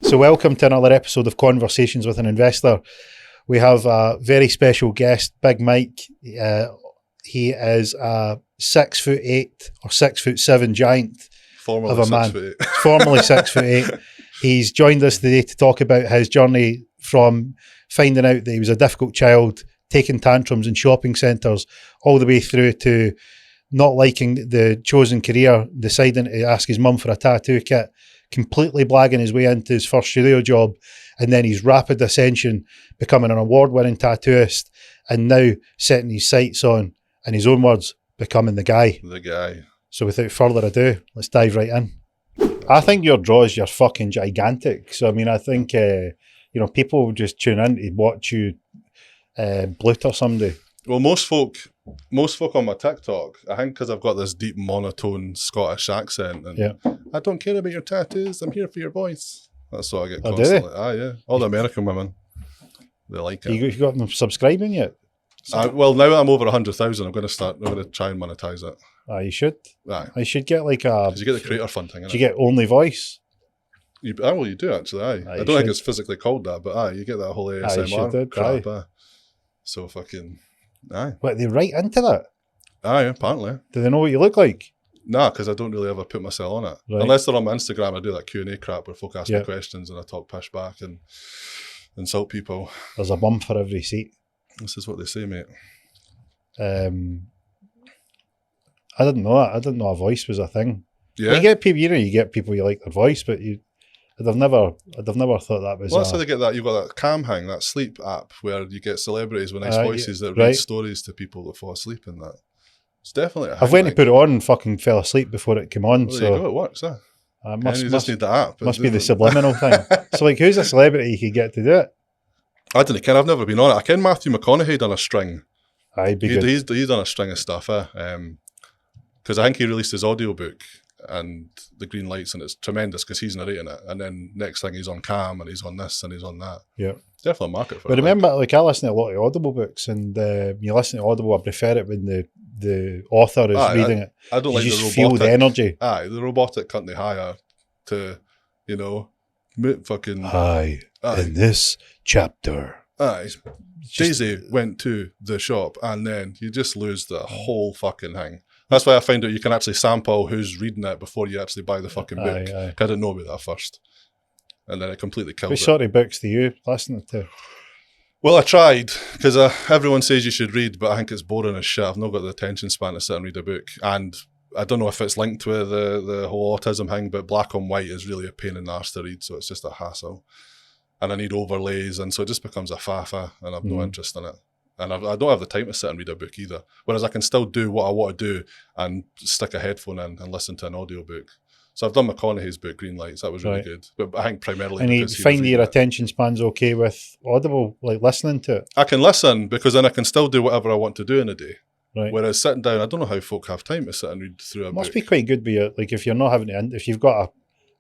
So welcome to another episode of Conversations with an Investor. We have a very special guest, Big Mike. He is a 6'8" or 6'7" giant of a man. Formerly 6'8". He's joined us today to talk about his journey from finding out that he was a difficult child, taking tantrums in shopping centres, all the way through to not liking the chosen career, deciding to ask his mum for a tattoo kit, completely blagging his way into his first studio job, and then his rapid ascension, becoming an award-winning tattooist, and now setting his sights on, in his own words, becoming the guy. The guy. So without further ado, let's dive right in. I think your draws, you're fucking gigantic. So, I mean, I think, people just tune in to watch you bluter somebody. Well, most folk on my TikTok, I think because I've got this deep monotone Scottish accent, and I don't care about your tattoos, I'm here for your voice. That's what I get constantly. Yeah. All the American women, they like it. You got them subscribing yet? Well, now that I'm over 100,000, I'm going to try and monetize it. You should. Aye. You should get like a... You get the creator fund thing, you get only voice? You do actually, aye. I don't think it's physically called that, but you get that whole ASMR crap. So fucking... Aye. What, they right into that? Aye, apparently. Do they know what you look like? Nah, because I don't really ever put myself on it. Right. Unless they're on my Instagram, I do that Q&A crap where folk ask me questions and I talk pish back and insult people. There's a bum for every seat. This is what they say, mate. I didn't know that. I didn't know a voice was a thing. Yeah. You get people, you get people you like their voice, but I'd have never thought that was. Well, that's how they get that. You've got that Cam Hang, that sleep app, where you get celebrities with nice voices that read stories to people that fall asleep in that. It's definitely. I've went to put it on and fucking fell asleep before it came on. Well, so there you go, it works. You just need the app. Must be the subliminal thing. So, like, who's a celebrity you could get to do it? I don't know, Ken. I've never been on it. I ken Matthew McConaughey done a string. He's done a string of stuff, because I think he released his audiobook and the green lights, and it's tremendous because he's narrating it. And then next thing he's on Cam and he's on this and he's on that. Yeah, definitely a market for it. But remember, like I listen to a lot of Audible books, and when you listen to Audible, I prefer it when the author is reading it. I don't like the robotic. Feel the energy. The robotic can't they hire to, fucking. In this chapter. Daisy went to the shop, and then you just lose the whole fucking thing. That's why I find out you can actually sample who's reading it before you actually buy the fucking book. I didn't know about that first. And then it completely killed it. What sort of books do you listen to? Well, I tried, because everyone says you should read, but I think it's boring as shit. I've not got the attention span to sit and read a book. And I don't know if it's linked with the whole autism thing, but black on white is really a pain in the arse to read, so it's just a hassle. And I need overlays, and so it just becomes a fafa, and I've no interest in it. And I don't have the time to sit and read a book either. Whereas I can still do what I want to do and stick a headphone in and listen to an audiobook. So I've done McConaughey's book, Green Lights. That was really good. But I think primarily and you find your attention span's okay with Audible, like listening to it? I can listen, because then I can still do whatever I want to do in a day. Right. Whereas sitting down, I don't know how folk have time to sit and read through a book. Must be quite good, like if you're not having to, if you've got a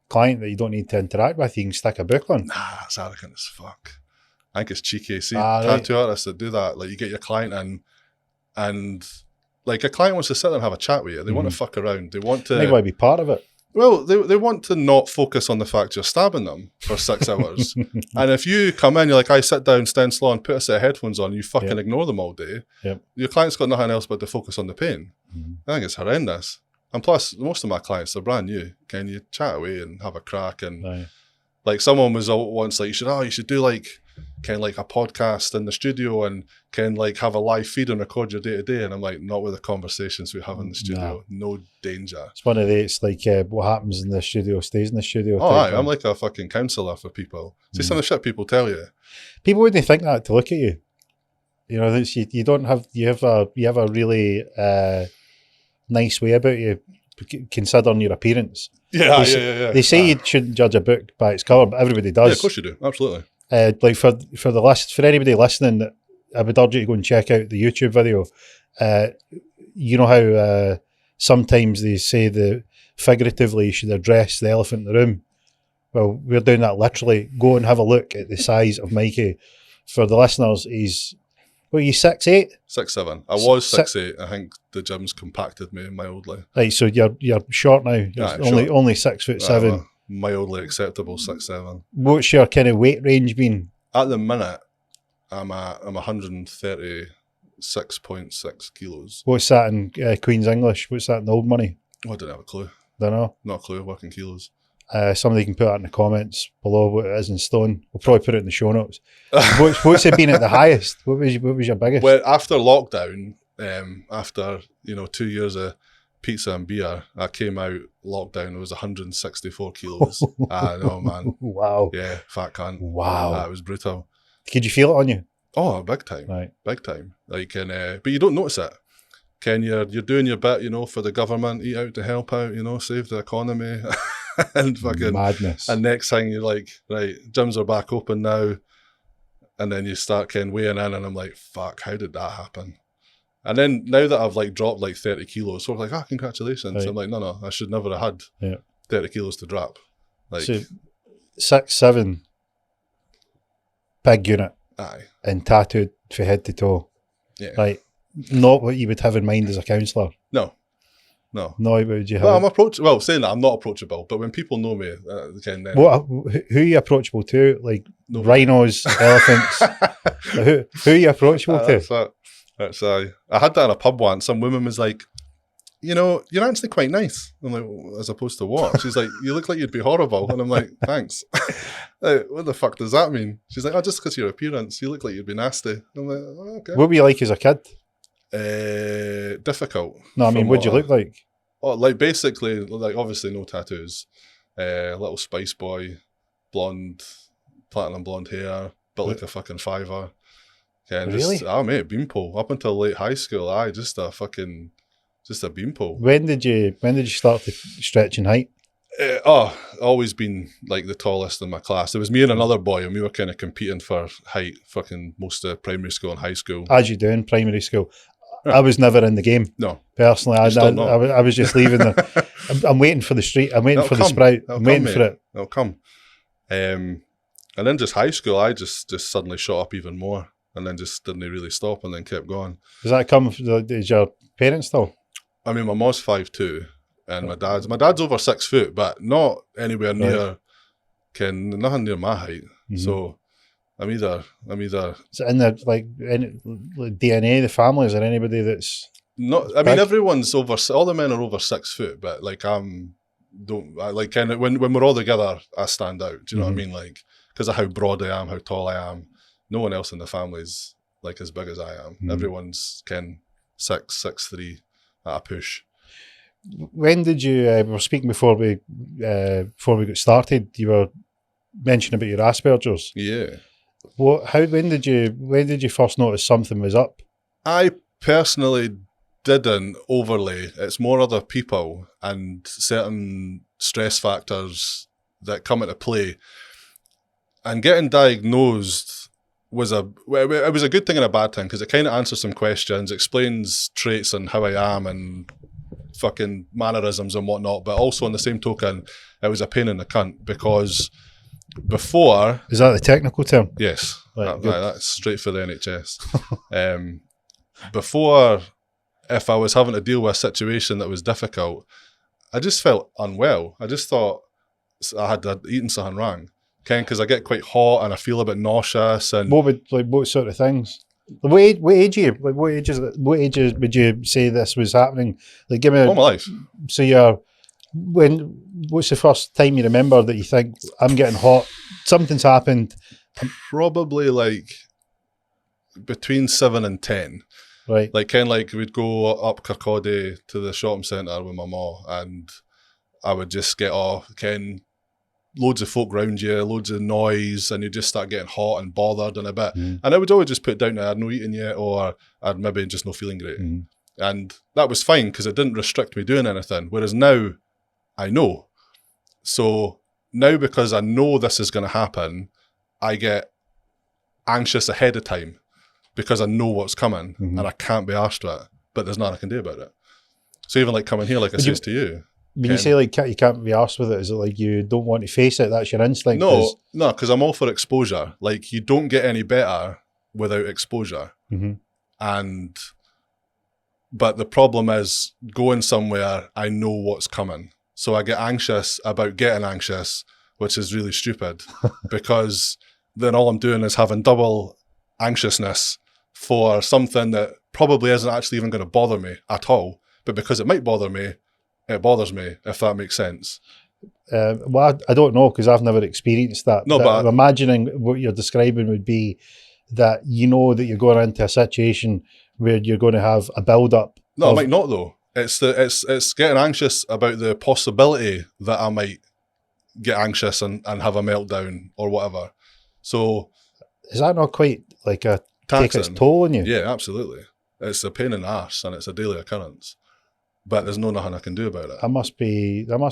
client that you don't need to interact with, you can stick a book on. Nah, that's arrogant as fuck. I think it's cheeky. See, tattoo artists that do that, like you get your client in, and like a client wants to sit there and have a chat with you. They want to fuck around. They want to. They want to be part of it. Well, they want to not focus on the fact you're stabbing them for 6 hours. And if you come in, you're like, I sit down, stencil on, put a set of headphones on, you fucking ignore them all day. Yep. Your client's got nothing else but to focus on the pain. I think it's horrendous. And plus, most of my clients are brand new. Can you chat away and have a crack? And like someone was once like, you should do like a podcast in the studio and have a live feed and record your day to day. And I'm like, not with the conversations we have in the studio. No danger. It's one of the, it's like what happens in the studio stays in the studio. I'm like a fucking counsellor for people. See some of the shit people tell you. People wouldn't think that to look at you. You know, you don't have, you have a really nice way about you, considering your appearance. They say you shouldn't judge a book by its cover, but everybody does. Yeah, of course you do. Absolutely. Like for anybody listening, I would urge you to go and check out the YouTube video. You know how sometimes they say that figuratively you should address the elephant in the room. Well, we're doing that literally. Go and have a look at the size of Mikey. For the listeners, he's 6'8"? 6'7". I was 6'8". I think the gym's compacted me mildly. Right, so you're short now. You're only 6'7". mildly acceptable 6'7". What's your kind of weight range been? At the minute, I'm 136.6 kilos. What's that in Queen's English? What's that in the old money? Oh, I don't have a clue. Don't know. Not a clue. Working kilos. Somebody can put that in the comments below what it is in stone. We'll probably put it in the show notes. What's it been at the highest? What was your biggest? Well, after lockdown, after 2 years of pizza and beer, I came out lockdown. It was 164 kilos. I know, man. Wow. Yeah, fat cunt. Wow. That was brutal. Could you feel it on you? Oh, big time. Right. Big time. Like, but you don't notice it. Ken, you're doing your bit, for the government, eat out to help out, save the economy. And fucking madness. And next thing you're like, right, gyms are back open now. And then you start weighing in, and I'm like, fuck, how did that happen? And then now that I've dropped 30 kilos, so I'm like, congratulations. Right. I'm like, no, I should never have had 30 kilos to drop. So 6'7", big unit. Aye. And tattooed from head to toe. Yeah. Not what you would have in mind as a counsellor. No. No, what would you have? Well, saying that, I'm not approachable, but when people know me, then... Who are you approachable to? Rhinos, elephants? Who are you approachable to? That's I had that in a pub once. Some woman was like, you're actually quite nice. I'm like, as opposed to what? She's like, you look like you'd be horrible. And I'm like, thanks. What the fuck does that mean? She's like, just because your appearance, you look like you'd be nasty. I'm like, oh, okay. What were you like as a kid? Difficult. No, I mean, what'd you look like? Oh, basically, obviously no tattoos. Little spice boy, blonde, platinum blonde hair, built like a fucking fiver. Yeah, really? Mate, beanpole. Up until late high school, just a beanpole. When did you start to stretch in height? Always been the tallest in my class. It was me and another boy, and we were kind of competing for height fucking most of primary school and high school. As you do in primary school. I was never in the game. No. Personally, I was just leaving I'm waiting for the street. I'm waiting for the sprout. I'm waiting for it. It'll come. And then just high school, I just suddenly shot up even more, and then just didn't really stop, and then kept going. Does that come from is your parents though? I mean, my mom's 5'2", and my dad's over 6 foot, but not anywhere near, nothing near my height. Mm-hmm. So I'm either. Is it in the DNA, the family? Is there anybody that's not? I mean, everyone's over. All the men are over 6 foot, but when we're all together, I stand out. Do you know what I mean? Because of how broad I am, how tall I am. No one else in the family's as big as I am. Mm-hmm. Everyone's 6'3" at a push. When did you? We were speaking before we got started. You were mentioning about your Asperger's. Yeah. When did you first notice something was up? I personally didn't overly. It's more other people and certain stress factors that come into play. And getting diagnosed was a good thing and a bad thing, because it kind of answers some questions, explains traits and how I am and fucking mannerisms and whatnot. But also on the same token, it was a pain in the cunt, because before... Is that the technical term? Yes. That's straight for the NHS. Before, if I was having to deal with a situation that was difficult, I just felt unwell. I just thought I had eaten something wrong. Because I get quite hot and I feel a bit nauseous. And what sort of things? What age are you? What ages would you say this was happening? Give me all my life. So what's the first time you remember that you think, I'm getting hot, something's happened? Probably between 7 and 10. Right. We'd go up Kirkcaldy to the shopping centre with my mum, and I would just get off, loads of folk around you, loads of noise, and you just start getting hot and bothered and a bit. Mm. And I would always just put down that I'd no eating yet, or I'd maybe just not feeling great. Mm. And that was fine, because it didn't restrict me doing anything. Whereas now, I know. So now, because I know this is going to happen, I get anxious ahead of time, because I know what's coming, and I can't be arsed with it, but there's nothing I can do about it. So even coming here, I says to you, when you say you can't be arsed with it, is it you don't want to face it? That's your instinct? No, because I'm all for exposure. You don't get any better without exposure. Mm-hmm. But the problem is, going somewhere, I know what's coming. So I get anxious about getting anxious, which is really stupid because then all I'm doing is having double anxiousness for something that probably isn't actually even going to bother me at all. But because it might bother me, it bothers me, if that makes sense. Well, I don't know because I've never experienced that. No, but but I'm imagining what you're describing would be that you know that you're going into a situation where you're going to have a build-up. No, it might not though. It's getting anxious about the possibility that I might get anxious and have a meltdown or whatever. So is that not quite like a take its taxing. toll on you? Yeah, absolutely. It's a pain in the arse and it's a daily occurrence. But there's nothing I can do about it. That must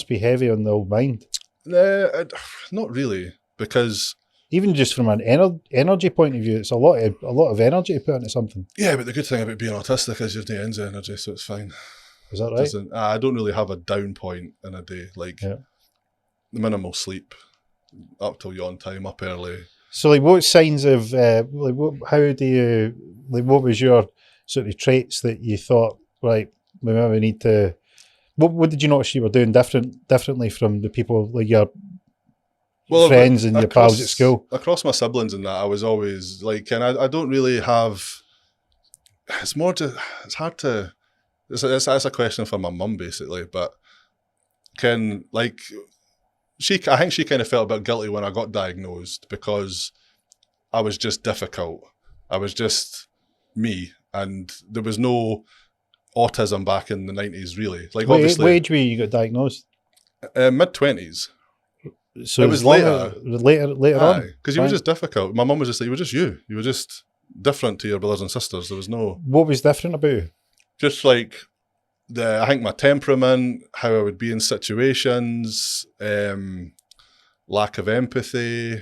be heavy on the old mind. Not really, because even just from an energy point of view, it's a lot of energy to put into something. Yeah, but the good thing about being autistic is you have no ends of energy, so it's fine. Is that right? I don't really have a down point in a day. Like minimal sleep, up till yawn time, up early. So, like, what signs of how do you what was your sort of traits that you thought, right, we maybe need to? What did you notice you were doing differently from the people like your friends and your pals at school? Across my siblings and that, I was always like, and I don't really have. It's hard to. That's a question for my mum basically, but I think she kind of felt a bit guilty when I got diagnosed because I was just difficult. I was just me, and there was no autism back in the 90s, really. Like, obviously, what age were you got diagnosed? Mid-20s. So it was later on? Because you were just difficult. My mum was just like, you were just you. You were just different to your brothers and sisters. There was no... What was different about you? Just like, I think my temperament, how I would be in situations, lack of empathy.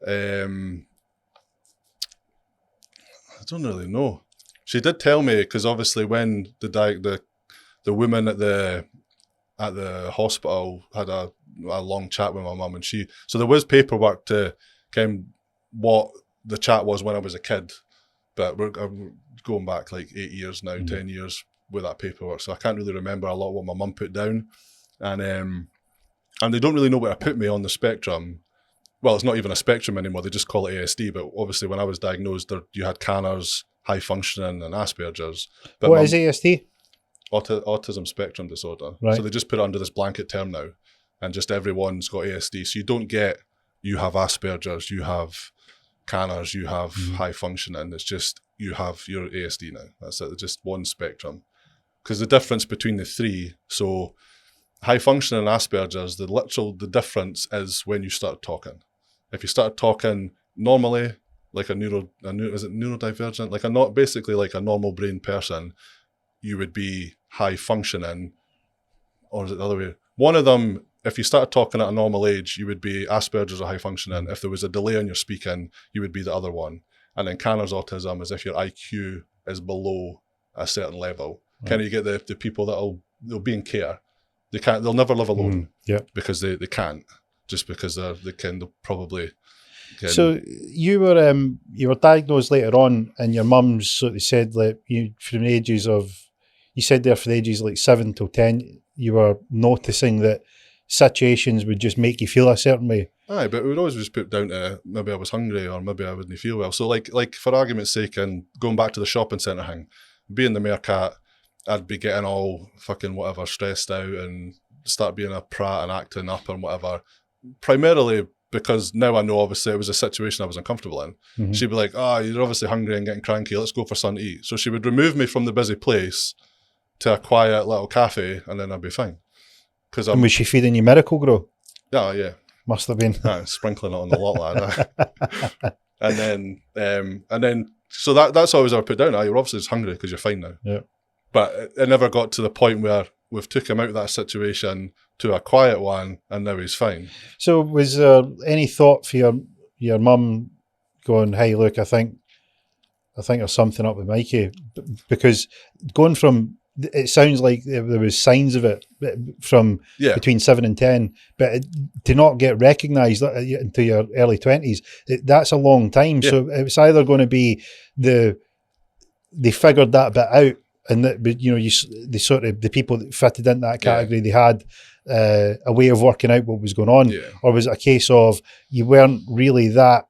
I don't really know. She did tell me, because obviously when the woman at the hospital had a long chat with my mum, and so there was paperwork to kind of what the chat was when I was a kid, but we're going back like 8 years now, 10 years with that paperwork, so I can't really remember a lot of what my mum put down, and they don't really know where to put me on the spectrum. Well, it's not even a spectrum anymore, they just call it ASD, but obviously when I was diagnosed, you had Canner's, high functioning, and Asperger's. But what is ASD? Autism Spectrum Disorder. Right. So they just put it under this blanket term now, and just everyone's got ASD. So you have Asperger's, you have Canner's, you have high functioning. It's just you have your ASD now. That's it. It's just one spectrum. Because the difference between the three, so high functioning and Asperger's, the difference is when you start talking. If you start talking normally, like is it neurodivergent? Like basically like a normal brain person, you would be high functioning, or is it the other way? One of them, if you started talking at a normal age, you would be Asperger's or high functioning. If there was a delay on your speaking, you would be the other one. And then Canner's autism is if your IQ is below a certain level. Right. Kind of you get the people they'll be in care. They'll never live alone. Because they can't, just because they'll probably. So you were diagnosed later on, and your mum's sort of said that you from the ages of, you said there for the ages like 7 till 10, you were noticing that situations would just make you feel a certain way. Aye, but it would always just put down to maybe I was hungry or maybe I wouldn't feel well. So like for argument's sake, and going back to the shopping centre thing, being the meerkat, I'd be getting all fucking whatever stressed out and start being a prat and acting up and whatever. Primarily because now I know obviously it was a situation I was uncomfortable in. Mm-hmm. She'd be like, you're obviously hungry and getting cranky, let's go for something to eat. So she would remove me from the busy place to a quiet little cafe, and then I'd be fine. And was she feeding you Miracle Grow? Yeah. Must have been. Sprinkling it on the lot, lad. And then, so that's always I put down. You're obviously just hungry because you're fine now. Yeah. But it never got to the point where we've took him out of that situation to a quiet one, and now he's fine. So was there any thought for your mum going, hey, look, I think there's something up with Mikey? Because going from, it sounds like there was signs of it from between 7 and 10, but to not get recognised into your early 20s, that's a long time. Yeah. So it's either going to be they figured that bit out and that, but they sort of, the people that fitted into that category, they had a way of working out what was going on, or was it a case of you weren't really that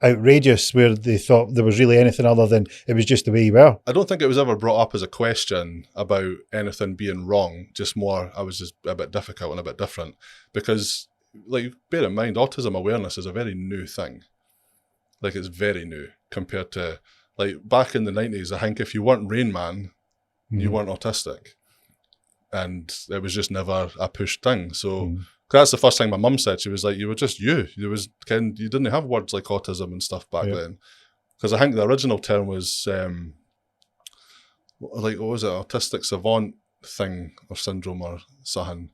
outrageous where they thought there was really anything other than it was just the way you were? I don't think it was ever brought up as a question about anything being wrong, just more I was just a bit difficult and a bit different, because like, bear in mind, autism awareness is a very new thing. Like, it's very new compared to, like, back in the 90s, I think if you weren't Rain Man, you weren't autistic. And it was just never a pushed thing. So that's the first thing my mum said. She was like, you were just you. You didn't have words like autism and stuff back then. Because I think the original term was, like, what was it, autistic savant thing or syndrome or something.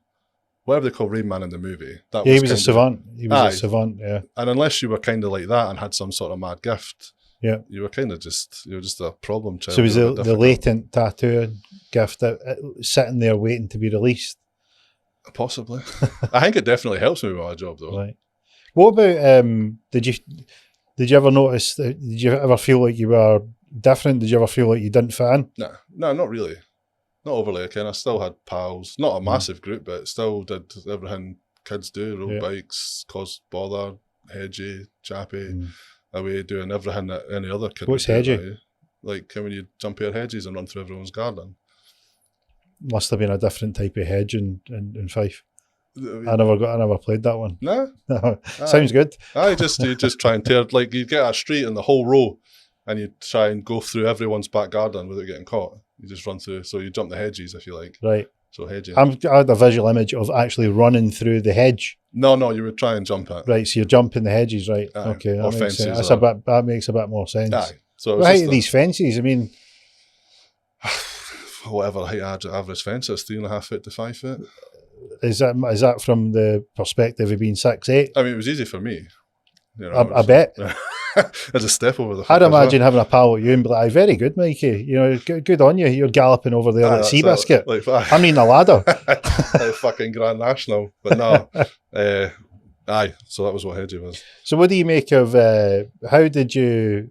Whatever they call Rain Man in the movie. That he was a savant. He was a savant, And unless you were kind of like that and had some sort of mad gift, you were kind of just, you were just a problem child. So it was the latent tattoo gift that sitting there waiting to be released? Possibly. I think it definitely helps me with my job, though. Right. What about, did you ever notice, did you ever feel like you were different? Did you ever feel like you didn't fit in? No, not really. Not overly. I still had pals. Not a massive group, but still did everything kids do. Rode bikes, caused bother, hedgy, chappy, away doing everything that any other kid What's would do. hedgy? Like when you jump over hedges and run through everyone's garden. Must have been a different type of hedge in Fife. I never played that one. No? Sounds good. You just try and tear, like, you get a street in the whole row and you try and go through everyone's back garden without getting caught. You just run through, so you jump the hedges if you like. Right. So hedging. I had a visual image of actually running through the hedge. No, you would try and jump it. Right, so you're jumping the hedges, right? Okay, or fences. That makes a bit more sense. Aye. So what height are these fences? I mean, whatever height average fence is, 3.5 foot to 5 foot. Is that from the perspective of being 6'8"? I mean, it was easy for me. You know, I bet. As a step over the. I'd imagine having a pal like you and be like, very good, Mikey. You know, good on you. You're galloping over there like Seabiscuit. I'm needing a ladder. Like fucking Grand National. But no. Aye. So that was what hedgy was. So what do you make of, how did you,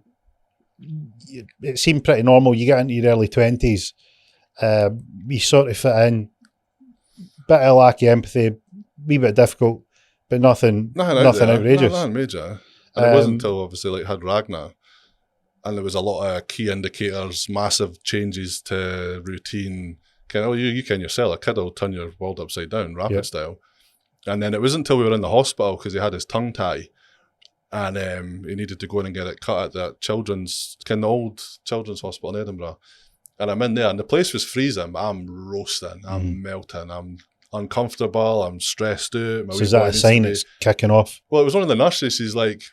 it seemed pretty normal. You get into your early 20s. You sort of fit in. Bit of lack of empathy. Wee bit difficult. But nothing outrageous. Nothing major. And it wasn't until obviously like had Ragnar, and there was a lot of key indicators, massive changes to routine. You can yourself, a kid will turn your world upside down, rapid style. And then it wasn't until we were in the hospital because he had his tongue tie, and he needed to go in and get it cut at the old children's hospital in Edinburgh. And I'm in there, and the place was freezing. I'm roasting, I'm melting, I'm uncomfortable, I'm stressed out. So is that a sign it's kicking off? Well, it was one of the nurses. She's like,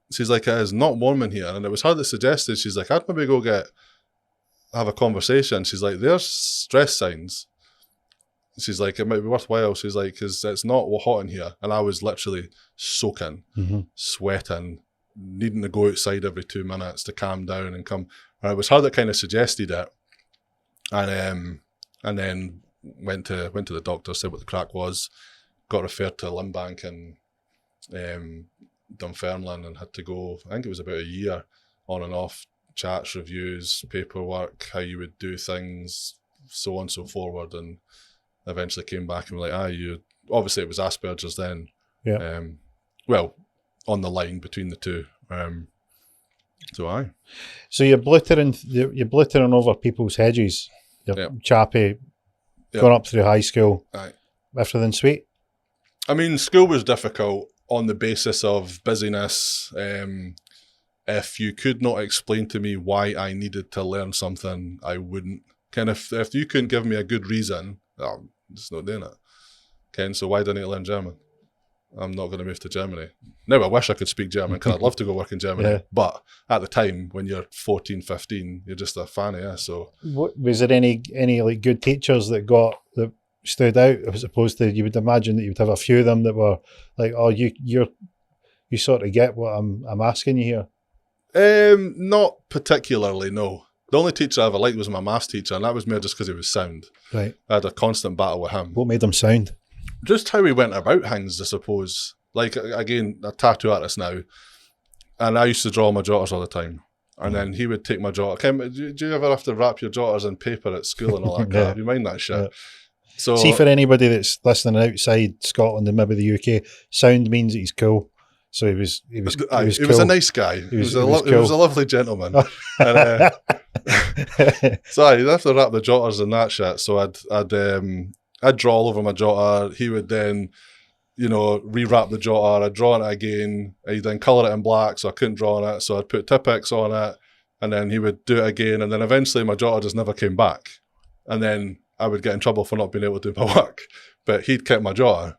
it is not warm in here. And it was her that suggested, she's like, I'd maybe go have a conversation. She's like, there's stress signs. She's like, it might be worthwhile. She's like, because it's not hot in here. And I was literally soaking, sweating, needing to go outside every 2 minutes to calm down and come. And it was her that kind of suggested it. And then went to the doctor, said what the crack was, got referred to Limbank and Dunfermline, and had to go, I think it was about a year on and off, chats, reviews, paperwork, how you would do things, so on and so forward, and eventually came back and were like, obviously it was Asperger's then. Yeah. Well, on the line between the two. So you're blittering over people's hedges. You're chappy, going up through high school. Aye. Everything sweet? I mean, school was difficult on the basis of busyness. If you could not explain to me why I needed to learn something, I wouldn't. If you couldn't give me a good reason, I'm just not doing it. So why didn't I learn German? I'm not going to move to Germany. Now I wish I could speak German because I'd love to go work in Germany. Yeah. But at the time, when you're 14, 15, you're just a fanny. So was there any like good teachers that stood out, as opposed to, you would imagine that you would have a few of them that were like, oh, you sort of get what I'm asking you here? Not particularly, no. The only teacher I ever liked was my maths teacher, and that was more just because he was sound. Right. I had a constant battle with him. What made him sound? Just how he went about things, I suppose. Like, again, a tattoo artist now, and I used to draw my daughters all the time. And then he would take my jota. Do you ever have to wrap your jotters in paper at school and all that crap? You mind that shit? Yeah. So, see, for anybody that's listening outside Scotland and maybe the UK, sound means that he's cool. So he was a nice guy. He was a lovely gentleman. And, so you'd have to wrap the jotters and that shit. So I'd draw all over my jotter. He would then, rewrap the jotter. I'd draw on it again. He'd then colour it in black, so I couldn't draw on it. So I'd put Tipp-Ex on it, and then he would do it again. And then eventually my jotter just never came back. And then I would get in trouble for not being able to do my work. But he'd kept my jotter.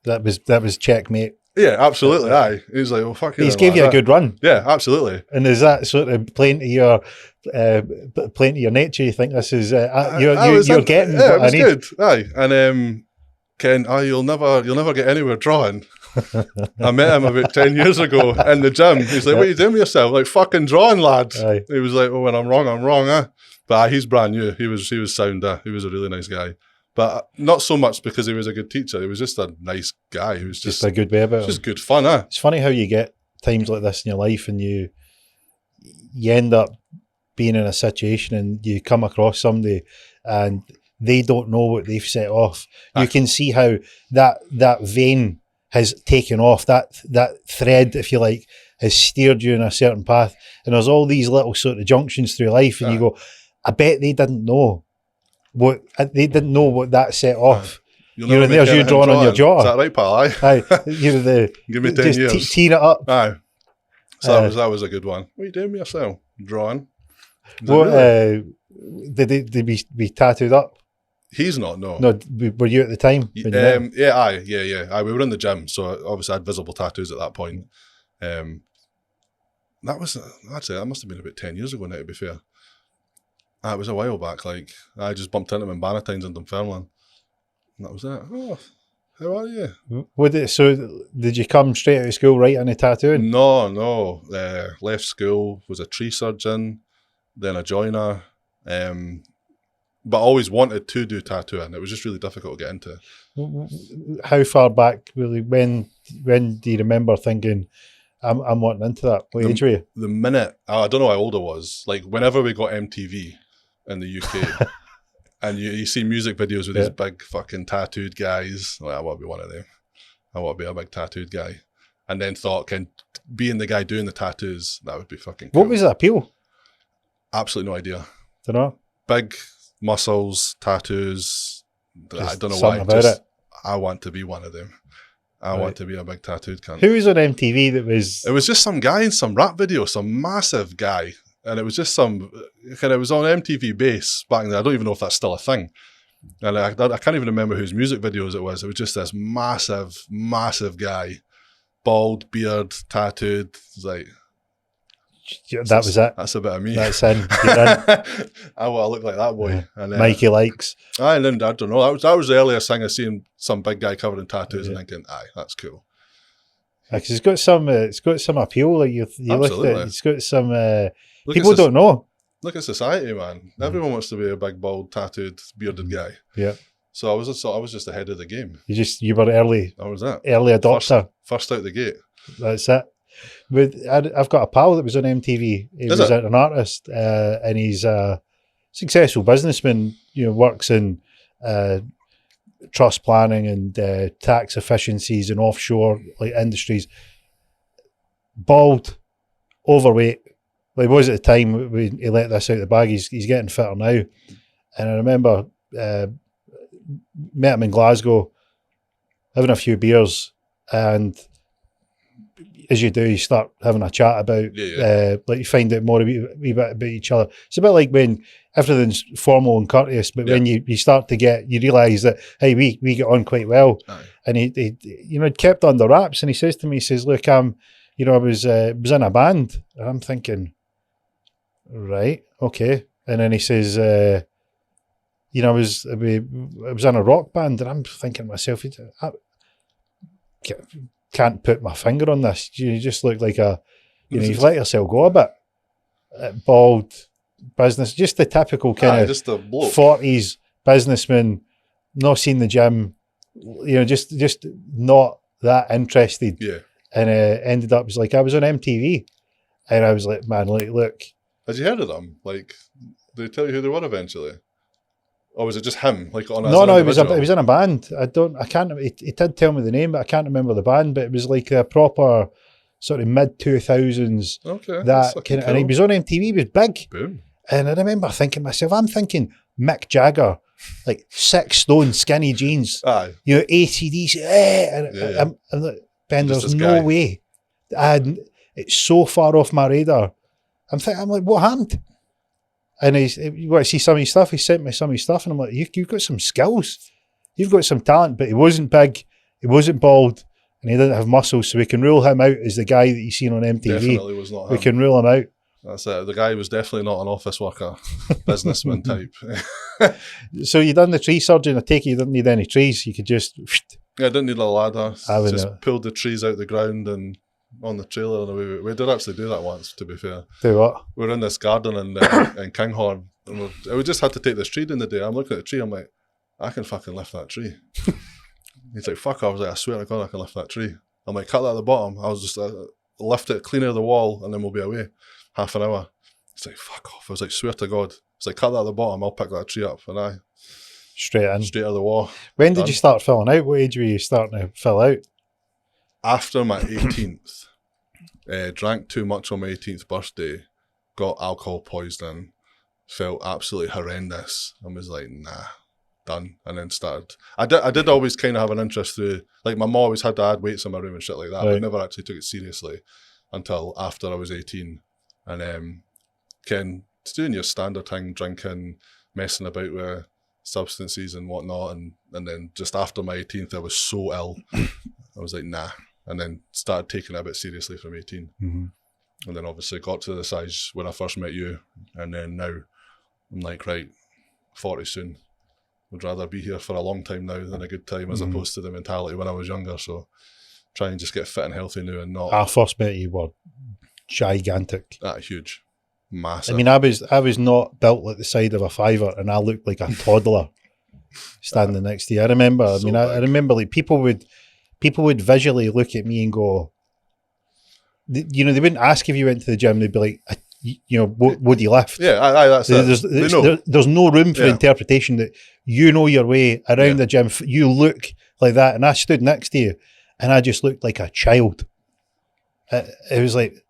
That was checkmate. Yeah, absolutely. Aye. He was like, well, fuck it. He's gave you a good run. Yeah, absolutely. And is that sort of playing to your nature? You think this is you're getting? Yeah, what it was I need? good. Aye, and Ken, you'll never get anywhere drawing. I met him about 10 years ago in the gym. He's like, what are you doing with yourself? Like, fucking drawing, lad. Aye. He was like, oh, when I'm wrong, eh? But he's brand new. He was sound. He was a really nice guy. But not so much because he was a good teacher. He was just a nice guy. He was just a good way about it. Just good fun, eh? It's funny how you get times like this in your life and you end up being in a situation and you come across somebody and they don't know what they've set off. You can see how that vein has taken off, that thread, if you like, has steered you in a certain path. And there's all these little sort of junctions through life and you go, I bet they didn't know what that set off. There's you drawing on your jaw. Is that right, pal? Aye. Give me 10 years. Teeing it up. Aye. So that was a good one. What are you doing with yourself? Drawing. Did they be tattooed up? He's not, no. No, were you at the time? Yeah. We were in the gym, so obviously I had visible tattoos at that point. That must have been about 10 years ago now, to be fair. It was a while back. Like, I just bumped into him in Bannatynes in Dunfermline. And that was it. Oh, how are you? So did you come straight out of school right into tattooing? No. Left school, was a tree surgeon, then a joiner. But I always wanted to do tattooing. It was just really difficult to get into. How far back, really, when do you remember thinking, I'm wanting into that? What age were you? The minute, I don't know how old I was, like whenever we got MTV in the UK, and you see music videos with these big fucking tattooed guys, like, I want to be one of them. I want to be a big tattooed guy. And then thought, being the guy doing the tattoos, that would be fucking cool. What was the appeal? Absolutely no idea. Don't know. Big muscles, tattoos. I don't know something why. About it. I want to be one of them. I want to be a big tattooed cunt. Who was on MTV that was... It was just some guy in some rap video, some massive guy. And it was just it was on MTV Base back then. I don't even know if that's still a thing. And I can't even remember whose music videos it was. It was just this massive, massive guy. Bald, beard, tattooed. It was like... That was it. That's a bit of me. That's in. You're in. I want to look like that boy. Yeah. And Mikey likes. I don't know. That was the earliest thing I seen some big guy covered in tattoos and thinking, that's cool. Because it's got some appeal. Like you look at it, it's got some. People don't know. Look at society, man. Everyone wants to be a big, bald, tattooed, bearded guy. Yeah. So I was just ahead of the game. You were early. That was it. Early adopter. First out the gate. That's it. I've got a pal that was on MTV. He was an artist, and he's a successful businessman. Works in trust planning and tax efficiencies and offshore industries. Bald, overweight. He was at the time when he let this out the bag. He's getting fitter now. And I remember met him in Glasgow, having a few beers, and as you do, you start having a chat about, you find out more a wee bit about each other. It's a bit like when everything's formal and courteous, but when you start to you realise that, hey, we get on quite well. Aye. And he kept under wraps, and he says to me, he says, look, I was in a band, and I'm thinking, right, okay. And then he says, I was in a rock band, and I'm thinking to myself, I can't put my finger on this. You just look like you've let yourself go a bit. Bald, business, just the typical kind of 40s businessman, not seen the gym, just not that interested. Yeah. And ended up, I was on MTV. And I was like, man, like, look. Had you heard of them? Like, did they tell you who they were eventually? Or was it just him? Like on No, it was in a band. I can't. He did tell me the name, but I can't remember the band. But it was like a proper sort of mid 2000s. Okay, that kind of, and he was on MTV. He was big. Boom. And I remember thinking to myself, I'm thinking Mick Jagger, like 6 stone, skinny jeans. Aye. You know, ACDC. I'm like, Ben, there's no way. And it's so far off my radar. I'm like, what happened? And you want to see some of his stuff? He sent me some of his stuff, and I'm like, you've got some skills. You've got some talent, but he wasn't big, he wasn't bald, and he didn't have muscles, so we can rule him out as the guy that you've seen on MTV. Definitely was not him. We can rule him out. That's it. The guy was definitely not an office worker, businessman type. So you done the tree surgeon. I take it you didn't need any trees. You could just... Yeah, I didn't need a ladder. Just pulled the trees out the ground and on the trailer, and we did actually do that once, to be fair. Do what? We were in this garden in Kinghorn, and we just had to take this tree in the day. I'm looking at the tree, I'm like, I can fucking lift that tree. He's like, fuck. I was like, I swear to God I can lift that tree. I'm like, cut that at the bottom. I was just lift it clean out of the wall, and then we'll be away. Half an hour. He's like, fuck off. I was like, swear to God. It's like, cut that at the bottom, I'll pick that tree up. And straight out of the wall. When did you start filling out? What age were you starting to fill out? After my 18th. Drank too much on my 18th birthday, got alcohol poisoning, felt absolutely horrendous, and was like, nah, done. And then started. I did always kind of have an interest through, like my mom always had to add weights in my room and shit like that, but never actually took it seriously until after I was 18. And doing your standard thing, drinking, messing about with substances and whatnot, and then just after my 18th, I was so ill, I was like, nah. And then started taking it a bit seriously from 18. Mm-hmm. And then obviously got to the size when I first met you. And then now I'm like, right, 40 soon. Would rather be here for a long time now than a good time, as opposed to the mentality when I was younger. So try and just get fit and healthy now and not... I first met you were gigantic. Huge. Massive. I mean, I was not built like the side of a fiver, and I looked like a toddler standing next to you. I remember, I remember like people would visually look at me and go, they wouldn't ask if you went to the gym. They'd be like, what do you lift? Yeah, that's it. There's no room for interpretation that you know your way around the gym. You look like that. And I stood next to you and I just looked like a child. It was like,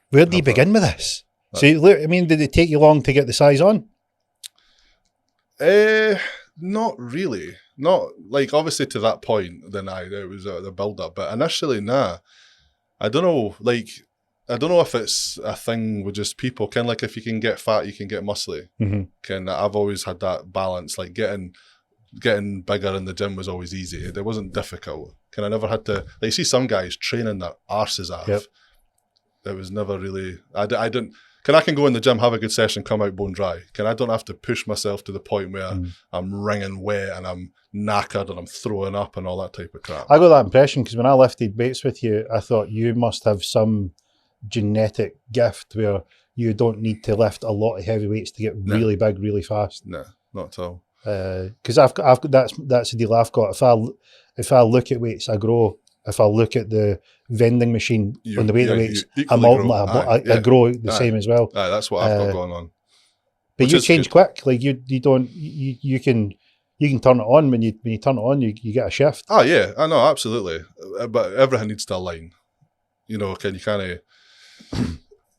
where do you begin with this? So, look, did it take you long to get the size on? Not really. Not like obviously to that point. Then it was the build up, but initially, nah. I don't know. Like, I don't know if it's a thing with just people. Kind of like if you can get fat, you can get muscly. Mm-hmm. I've always had that balance. Like getting bigger in the gym was always easy. It wasn't difficult. I never had to. Like, you see some guys training their arses off. Yep. It was never really. I didn't. I can go in the gym, have a good session, come out bone dry. I don't have to push myself to the point where I'm wringing wet and I'm knackered and I'm throwing up and all that type of crap. I got that impression because when I lifted weights with you, I thought you must have some genetic gift where you don't need to lift a lot of heavy weights to get really big really fast. No, not at all. Because I've got that's the deal I've got. If I look at weights, I grow. If I look at the vending machine on the weight of weights, I grow the same as well. That's what I've got going on. But you change quick. Like you can turn it on when you turn it on, you get a shift. Oh yeah, I know, absolutely. But everything needs to align. You can't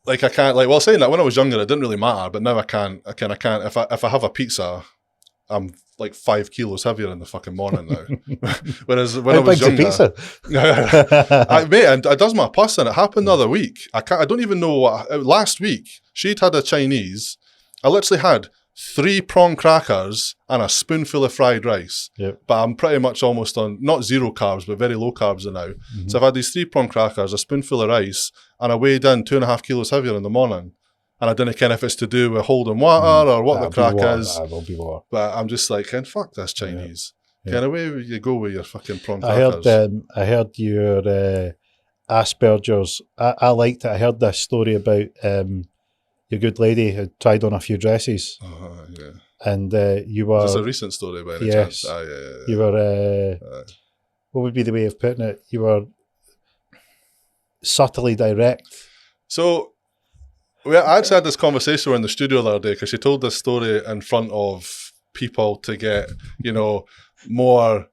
like I can't like saying that when I was younger it didn't really matter, but now I can't if I have a pizza, I'm like 5 kilos heavier in the fucking morning now. Whereas when I was younger, pizza? It does my puss, and it happened the other week. I don't even know last week she'd had a Chinese. I literally had 3 prawn crackers and a spoonful of fried rice. Yep. But I'm pretty much almost on not zero carbs, but very low carbs now. Mm-hmm. So I've had these 3 prawn crackers, a spoonful of rice, and I weighed in 2.5 kilos heavier in the morning. And I don't know if it's to do with holding water or what the crack is. That will be water. But I'm just like, fuck this Chinese. Away you go with your fucking prawn crackers. I heard your Asperger's. I liked it. I heard this story about your good lady had tried on a few dresses. Yeah. And you were... Is this a recent story by any chance? Yeah. You were... what would be the way of putting it? You were subtly direct. So I actually had this conversation in the studio the other day because she told this story in front of people to get, more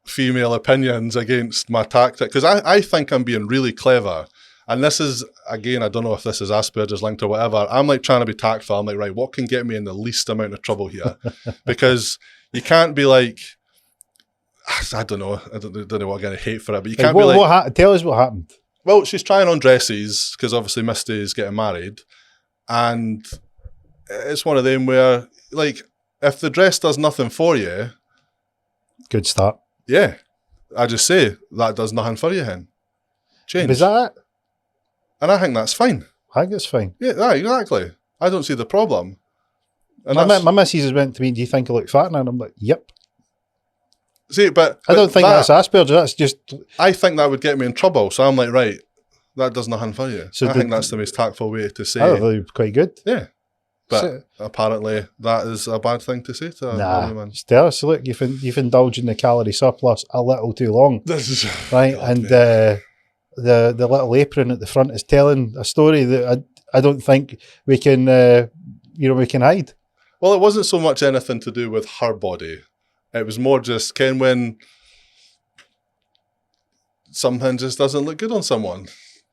female opinions against my tactic. Because I think I'm being really clever. And this is, again, I don't know if this is Asperger's linked or whatever. I'm like trying to be tactful. I'm like, right, what can get me in the least amount of trouble here? Because you can't be like, I don't know. I don't know what I'm going to hate for it, but you can't be like... Tell us what happened. Well, she's trying on dresses because obviously Misty is getting married. And it's one of them where, like, if the dress does nothing for you... Good start. Yeah. I just say, that does nothing for you, hen. Change. Is that it? And I think that's fine. I think it's fine. Yeah, exactly. I don't see the problem. And my missus has went to me, do you think I look fat? And I'm like, yep. See, but I don't think that's Asperger's. That's just... I think that would get me in trouble. So I'm like, right, that does nothing for you. So I think that's the most tactful way to say... I think quite good. Yeah. But apparently that is a bad thing to say to a woman. Nah, so look, you've indulged in the calorie surplus a little too long. This is... Right, God, and the little apron at the front is telling a story that I don't think we can, we can hide. Well, it wasn't so much anything to do with her body. It was more just, Ken, when something just doesn't look good on someone.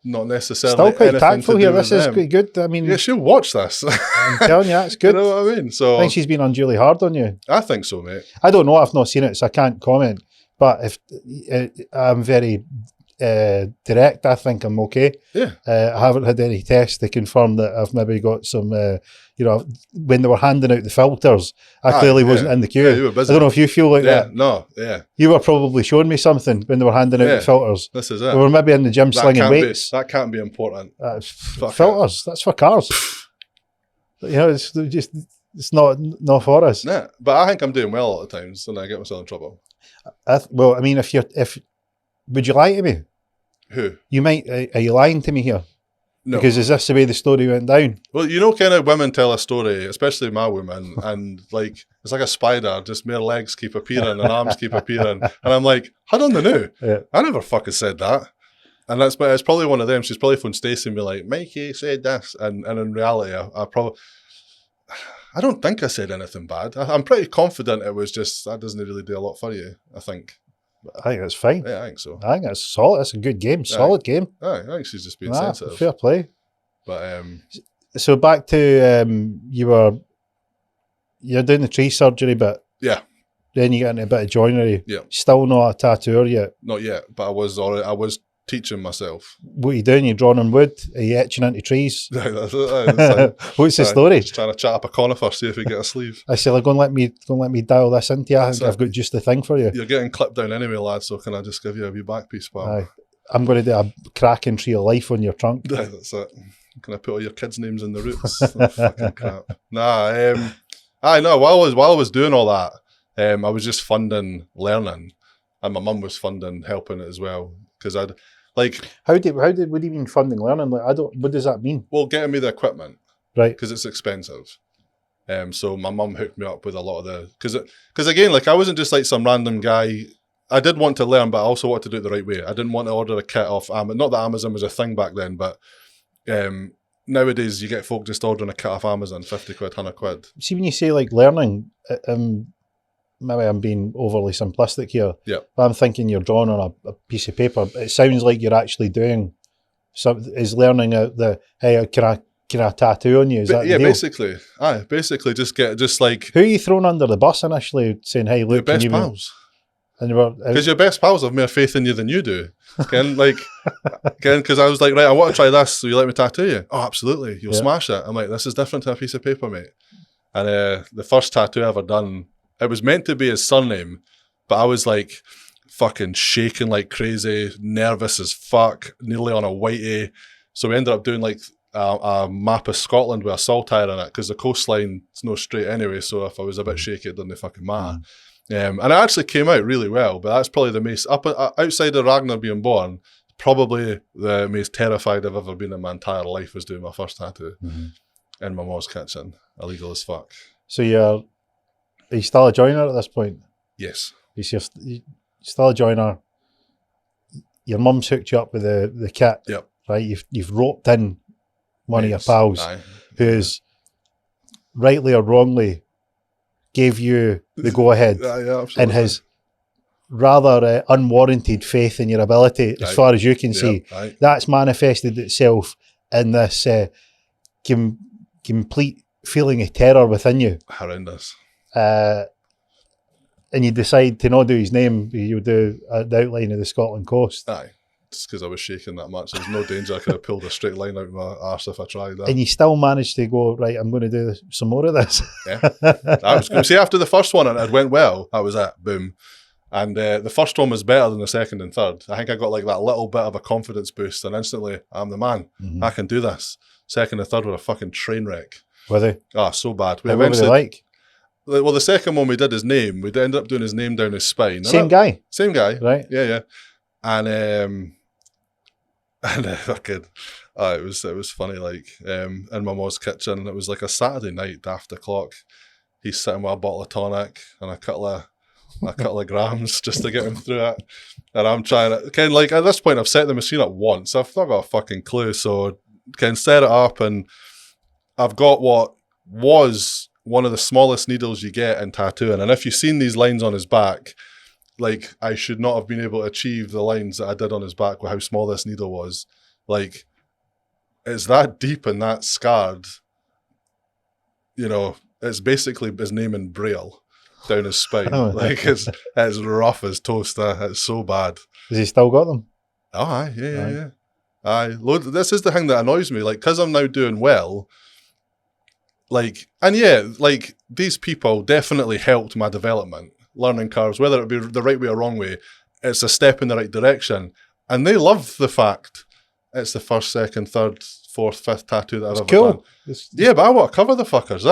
Not necessarily. Still quite tactful here. This is quite good. I mean, yeah, she'll watch this. I'm telling you, that's good. You know what I mean? So I think she's been unduly hard on you. I think so, mate. I don't know. I've not seen it, so I can't comment. But if I'm very direct, I think I'm okay. Yeah. I haven't had any tests to confirm that I've maybe got some. When they were handing out the filters, I clearly wasn't in the queue. Yeah, you were busy. I don't know if you feel like that. No, yeah. You were probably showing me something when they were handing out the filters. This is it. We were maybe in the gym slinging weights. That can't be important. Filters. That's for cars. It's just not for us. Yeah, but I think I'm doing well a lot of times, and I get myself in trouble. Well, I mean, would you lie to me? Who? You might. Are you lying to me here? No. Because is this the way the story went down? Well, kind of women tell a story, especially my women, and like it's like a spider, just mere legs keep appearing and arms keep appearing. And I'm like, how don't they know? Yeah. I never fucking said that. And it's probably one of them. She's probably phoned Stacey and be like, Mikey said this. And in reality, I don't think I said anything bad. I'm pretty confident it was just, that doesn't really do a lot for you, I think. I think that's fine. Yeah, I think so. I think that's solid. That's a good game. Solid game. I think she's just being sensitive. Fair play. But so back to you're doing the tree surgery, but yeah, then you get into a bit of joinery. Yeah, still not a tattooer yet. Not yet, but I was teaching myself. What are you doing? You drawing on wood? Are you etching into trees? That's it. What's the story? Just trying to chat up a conifer, see if we get a sleeve. I said, go and let me dial this into you. I think I've got just the thing for you. You're getting clipped down anyway, lad, so can I just give you a wee back piece, pal? Aye. I'm going to do a cracking tree of life on your trunk. Yeah, that's it. Can I put all your kids' names in the roots? Oh, fucking crap. Nah, I know. While I was doing all that, I was just funding learning, and my mum was funding helping it as well. Because I'd like, what do you mean funding learning? Like, what does that mean? Well, getting me the equipment, right? Because it's expensive. So my mum hooked me up with a lot of the because again, like I wasn't just like some random guy. I did want to learn, but I also wanted to do it the right way. I didn't want to order a kit off Amazon. Not that Amazon was a thing back then, but nowadays you get folk just ordering a kit off Amazon, 50 quid, 100 quid. See, when you say like learning, maybe I'm being overly simplistic here. Yeah. But I'm thinking you're drawing on a piece of paper. It sounds like you're actually doing is learning out the, hey, can I tattoo on you? Is that the deal? Basically just like... Who are you throwing under the bus initially saying, hey, look, your best pals. Because your best pals have more faith in you than you do. Because I was like, right, I want to try this, so you let me tattoo you? Oh, absolutely, you'll smash it. I'm like, this is different to a piece of paper, mate. And the first tattoo I ever done, it was meant to be his surname, but I was like fucking shaking like crazy, nervous as fuck, nearly on a whitey. So we ended up doing like a map of Scotland with a saltire in it, because the coastline is no straight anyway, so if I was a bit shaky, it didn't fucking matter. And it actually came out really well, but that's probably the most, outside of Ragnar being born, probably the most terrified I've ever been in my entire life was doing my first tattoo in my mom's kitchen. Illegal as fuck. So are you still a joiner at this point? Yes. You're still a joiner. Your mum's hooked you up with the kit. Yep. Right? You've roped in one of your Mates. pals, Aye. who's rightly or wrongly gave you the go-ahead Yeah, absolutely. and has rather unwarranted faith in your ability, as Right. far as you can Yeah, see, aye. that's manifested itself in this complete feeling of terror within you. Horrendous. And you decide to not do his name, you do the outline of the Scotland coast. Aye. Just because I was shaking that much. There's no danger I could have pulled a straight line out of my arse if I tried that. And you still managed to go, right, I'm going to do some more of this. Yeah. I was going to say, after the first one and it went well, that was it. Boom. And the first one was better than the second and third. I think I got like that little bit of a confidence boost and instantly, I'm the man. Mm-hmm. I can do this. Second and third were a fucking train wreck. Were they? Ah, so bad. What were they like? Well, the second one we did his name. We ended up doing his name down his spine. Same guy? Same guy. Right. Yeah. And fucking, it was funny, like, in my mom's kitchen, and it was like a Saturday night, daft o'clock. He's sitting with a bottle of tonic and a couple of grams just to get him through it. And I'm trying to, Ken, like, at this point, I've set the machine up once. I've not got a fucking clue. So, Ken, set it up, and I've got what was one of the smallest needles you get in tattooing. And if you've seen these lines on his back, like, I should not have been able to achieve the lines that I did on his back with how small this needle was. Like, it's that deep and that scarred, you know, it's basically his name in Braille down his spine. Like, it's rough as toast. It's so bad. Has he still got them? Oh, aye, yeah. Aye. This is the thing that annoys me. Like, because I'm now doing well, like, and yeah, like, these people definitely helped my development. Learning curves, whether it be the right way or wrong way, it's a step in the right direction. And they love the fact it's the first, second, third, fourth, fifth tattoo that I've ever done. Yeah, but I want to cover the fuckers,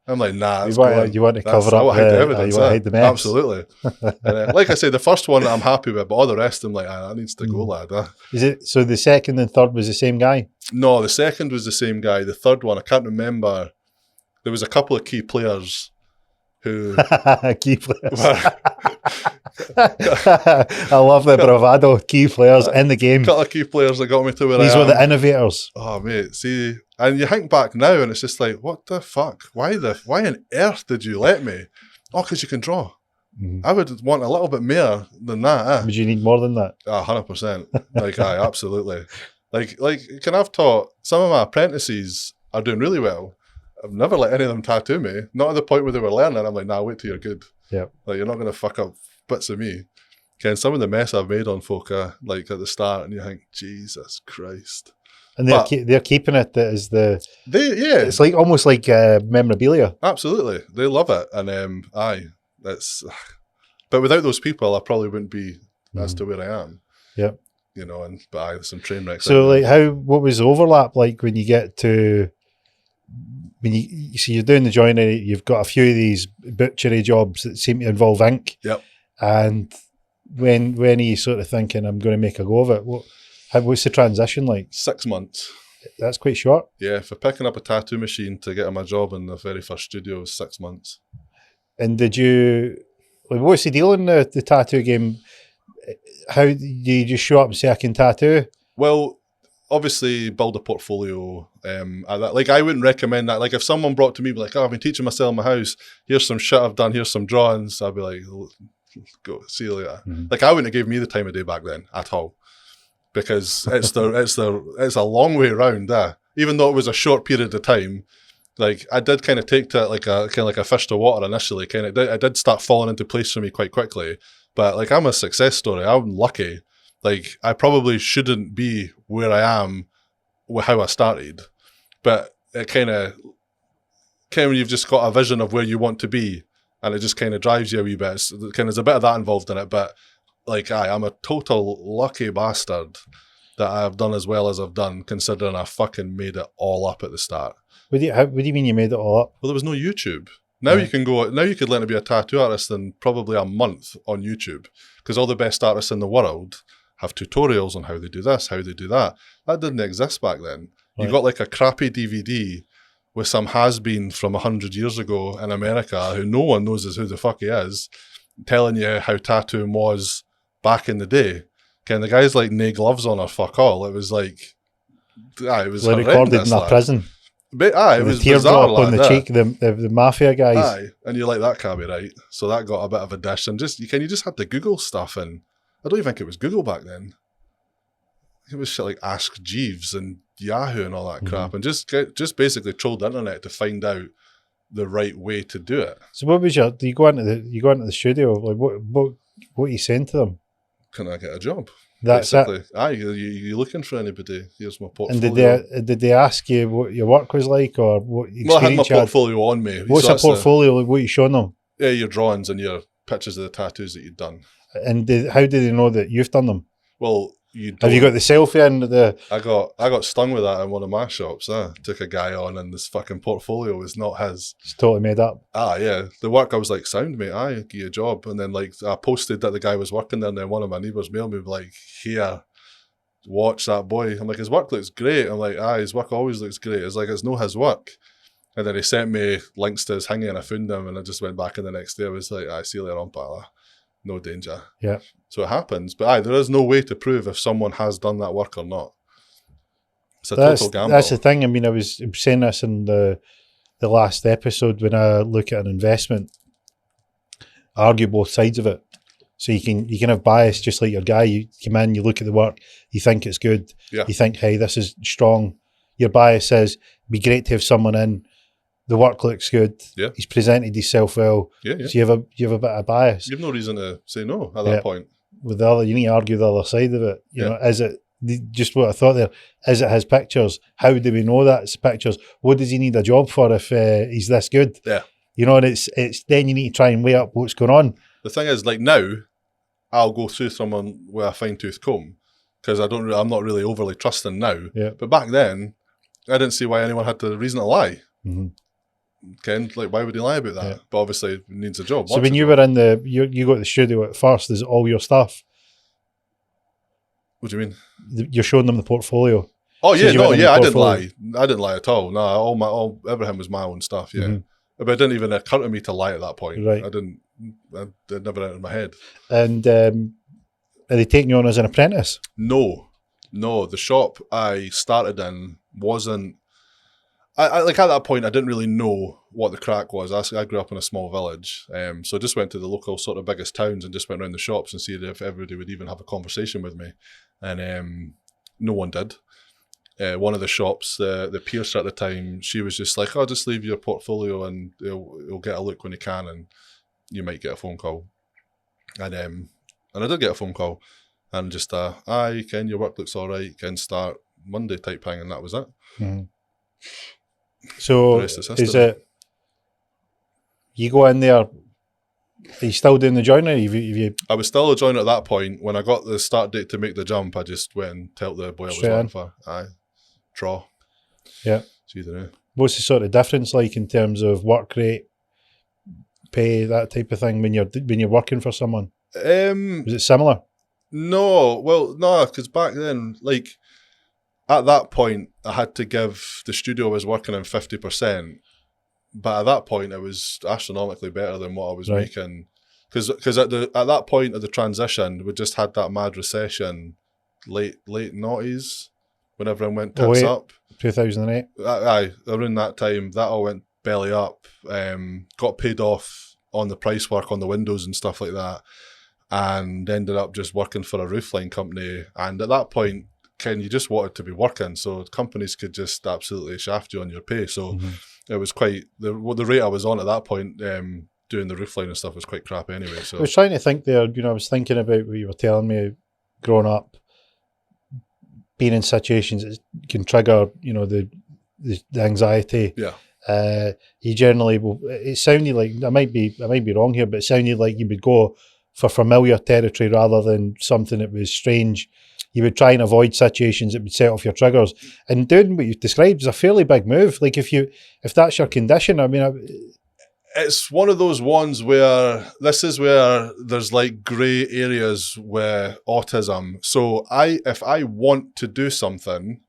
I'm like, nah. You want to cover up the evidence. You want to hide the mess. Absolutely. And, like I say, the first one I'm happy with, but all the rest I'm like, that needs to go, lad. Is it so? The second and third was the same guy? No, the second was the same guy. The third one, I can't remember. There was a couple of key players who key players. I love the bravado key players in the game. A couple of key players that got me to where These I am. were the innovators. Oh mate, see, and you think back now and it's just like, what the fuck? Why on earth did you let me? Oh, because you can draw. Mm-hmm. I would want a little bit more than that. Would you need more than that? 100%. Like, absolutely. Like, can I've taught some of my apprentices are doing really well. I've never let any of them tattoo me. Not at the point where they were learning. I'm like, nah, wait till you're good. Yeah. Like, you're not going to fuck up bits of me. Ken, some of the mess I've made on folk, like at the start, and you think, Jesus Christ. And they're keeping it as it's like almost like memorabilia. Absolutely. They love it. And but without those people, I probably wouldn't be as to where I am. Yeah. You know, but there's some train wrecks. So like what was the overlap like when you get to, when you see you're doing the joinery, you've got a few of these butchery jobs that seem to involve ink. Yep. And when are you sort of thinking, I'm going to make a go of it? What's the transition like? 6 months. That's quite short. Yeah, for picking up a tattoo machine to get my job in the very first studio was 6 months. And did you, like, what's the deal in the tattoo game? How do you just show up and say, I can tattoo? Well, obviously build a portfolio. I wouldn't recommend that. Like, if someone brought to me, like, oh, I've been teaching myself in my house, here's some shit I've done, here's some drawings, I'd be like, go, see you later. Mm-hmm. Like, I wouldn't have given me the time of day back then at all, because it's a long way around. Even though it was a short period of time, like, I did kind of take to it like a fish to water initially. It did start falling into place for me quite quickly. But like, I'm a success story. I'm lucky. Like, I probably shouldn't be where I am with how I started, but it kind of you've just got a vision of where you want to be, and it just kind of drives you a wee bit. There's a bit of that involved in it, but like, I'm a total lucky bastard that I've done as well as I've done, considering I fucking made it all up at the start. What do you mean you made it all up? Well, there was no YouTube. Now you can go. Now you could learn to be a tattoo artist in probably a month on YouTube, because all the best artists in the world have tutorials on how they do this, how they do that. That didn't exist back then. Right. You got like a crappy DVD with some has-been from 100 years ago in America who no one knows who the fuck he is, telling you how tattooing was back in the day. The guys like nae gloves on or fuck all. It was like Aye, it was Like recorded horrendous. in a Like. prison. But aye, it With was a teardrop bizarre on the like cheek, the mafia guys. Aye, and you like that can't be right. So that got a bit of a dish, and you just had to Google stuff, and I don't even think it was Google back then. It was shit like Ask Jeeves and Yahoo and all that crap, and just basically trolled the internet to find out the right way to do it. So what was do you go into the studio? Like what are you saying to them? Can I get a job? That's basically. it. Aye, you looking for anybody? Here's my And portfolio. did they ask you what your work was like, or what experience Well, I had my you had? portfolio on me. What's So a portfolio? Like, what you showing them? Yeah, your drawings and your pictures of the tattoos that you'd done. And how do they know that you've done them? Well, you don't. Have you got the selfie and the? I got stung with that in one of my shops. Took a guy on, and this fucking portfolio was not his. It's totally made up. Yeah. The work, I was like, sound mate, give you a job. And then like I posted that the guy was working there, and then one of my neighbours mailed me like, here, watch that boy. I'm like, his work looks great. I'm like, his work always looks great. It's like, it's no his work. And then he sent me links to his hanging, and I found him, and I just went back in the next day. I was like, see you later on, pal. No danger. Yeah. So it happens. But there is no way to prove if someone has done that work or not. It's a That's, total gamble. That's the thing. I mean, I was saying this in the last episode. When I look at an investment, I argue both sides of it. So you can have bias, just like your guy. You come in, you look at the work, you think it's good. Yeah. You think, hey, this is strong. Your bias says, it'd be great to have someone in. The work looks good. Yeah. He's presented himself well. Yeah. So you have a bit of bias. You have no reason to say no at that point. With the other, you need to argue the other side of it. You know, is it just what I thought there? Is it his pictures? How do we know that it's pictures? What does he need a job for if he's this good? Yeah. You know, and it's then you need to try and weigh up what's going on. The thing is, like now, I'll go through someone with a fine tooth comb because I'm not really overly trusting now. Yeah. But back then, I didn't see why anyone had the reason to lie. Mm-hmm. Ken, like, why would he lie about that? Yeah. But obviously, it needs a job. So when you were in you got the studio at first, is it all your stuff? What do you mean? You're showing them the portfolio. Oh yeah, no, I didn't lie. I didn't lie at all. No, everything was my own stuff. Yeah, but it didn't even occur to me to lie at that point. Right. It never entered my head. And are they taking you on as an apprentice? No. The shop I started in wasn't. I like at that point, I didn't really know what the crack was. I grew up in a small village, so I just went to the local sort of biggest towns and just went around the shops and see if everybody would even have a conversation with me, and no one did. One of the shops, the piercer at the time, she was just like, "Oh, just leave your portfolio and he'll get a look when he can, and you might get a phone call." And I did get a phone call, and just "Aye, Ken, your work looks all right. You can start Monday" type thing, and that was it. Mm-hmm. So is it you go in there? Are you still doing the joinery? Have you... I was still a joiner at that point. When I got the start date to make the jump, I just went and told the boy I was working for. Draw. Yeah. So you don't know. What's the sort of difference like in terms of work rate, pay, that type of thing when you're working for someone? Was it similar? No, because back then, like at that point, I had to give the studio I was working in 50%. But at that point, it was astronomically better than what I was making. Because at that point of the transition, we just had that mad recession, late noughties, when everyone went tits up. 2008. Aye, around that time, that all went belly up. Got paid off on the price work on the windows and stuff like that, and ended up just working for a roofline company. And at that point, Ken, you just wanted to be working, so companies could just absolutely shaft you on your pay. So it was quite the rate I was on at that point. Doing the roofline and stuff was quite crap anyway. So I was trying to think there. I was thinking about what you were telling me, growing up, being in situations that can trigger, the anxiety. Yeah. You generally it sounded like I might be wrong here, but it sounded like you would go for familiar territory rather than something that was strange. You would try and avoid situations that would set off your triggers. And doing what you've described is a fairly big move. Like if that's your condition, I mean, it's one of those ones where this is where there's like grey areas with autism. So if I want to do something,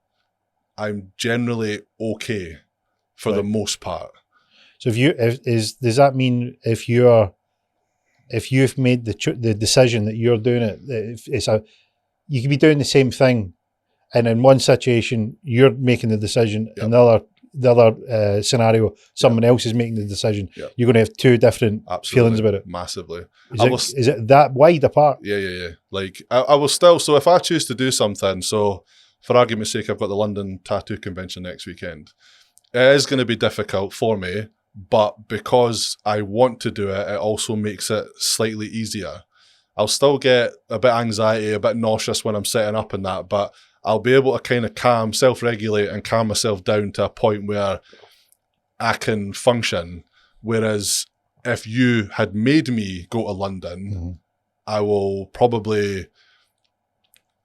I'm generally okay for the most part. So does that mean if you've made the decision that you're doing it, you could be doing the same thing and in one situation you're making the decision, in the other scenario someone else is making the decision, you're going to have two different feelings about it. Massively. Is it that wide apart? Yeah. Like I will still, so if I choose to do something, so for argument's sake, I've got the London Tattoo Convention next weekend. It is going to be difficult for me, but because I want to do it, it also makes it slightly easier. I'll still get a bit anxiety, a bit nauseous when I'm setting up and that, but I'll be able to kind of self-regulate and calm myself down to a point where I can function. Whereas if you had made me go to London, I will probably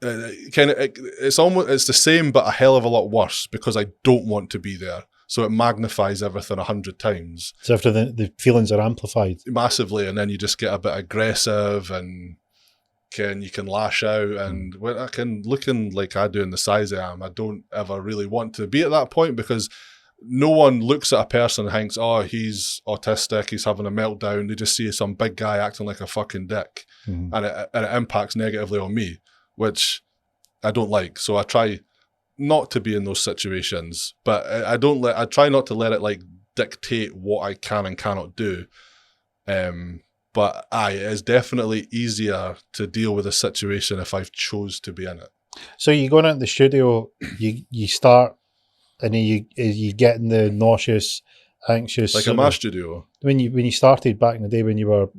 it's the same but a hell of a lot worse because I don't want to be there. So it magnifies everything 100 times. So after the feelings are amplified massively, and then you just get a bit aggressive and you can lash out, and when I can looking like I do in the size I am, I don't ever really want to be at that point because no one looks at a person and thinks, oh, he's autistic, he's having a meltdown. They just see some big guy acting like a fucking dick, and it impacts negatively on me, which I don't like. So I try not to be in those situations, but I try not to let it like dictate what I can and cannot do. But it is definitely easier to deal with a situation if I've chose to be in it. So you go into the studio, you start, and then you get in the nauseous, anxious. Like in my studio. When you started back in the day, when you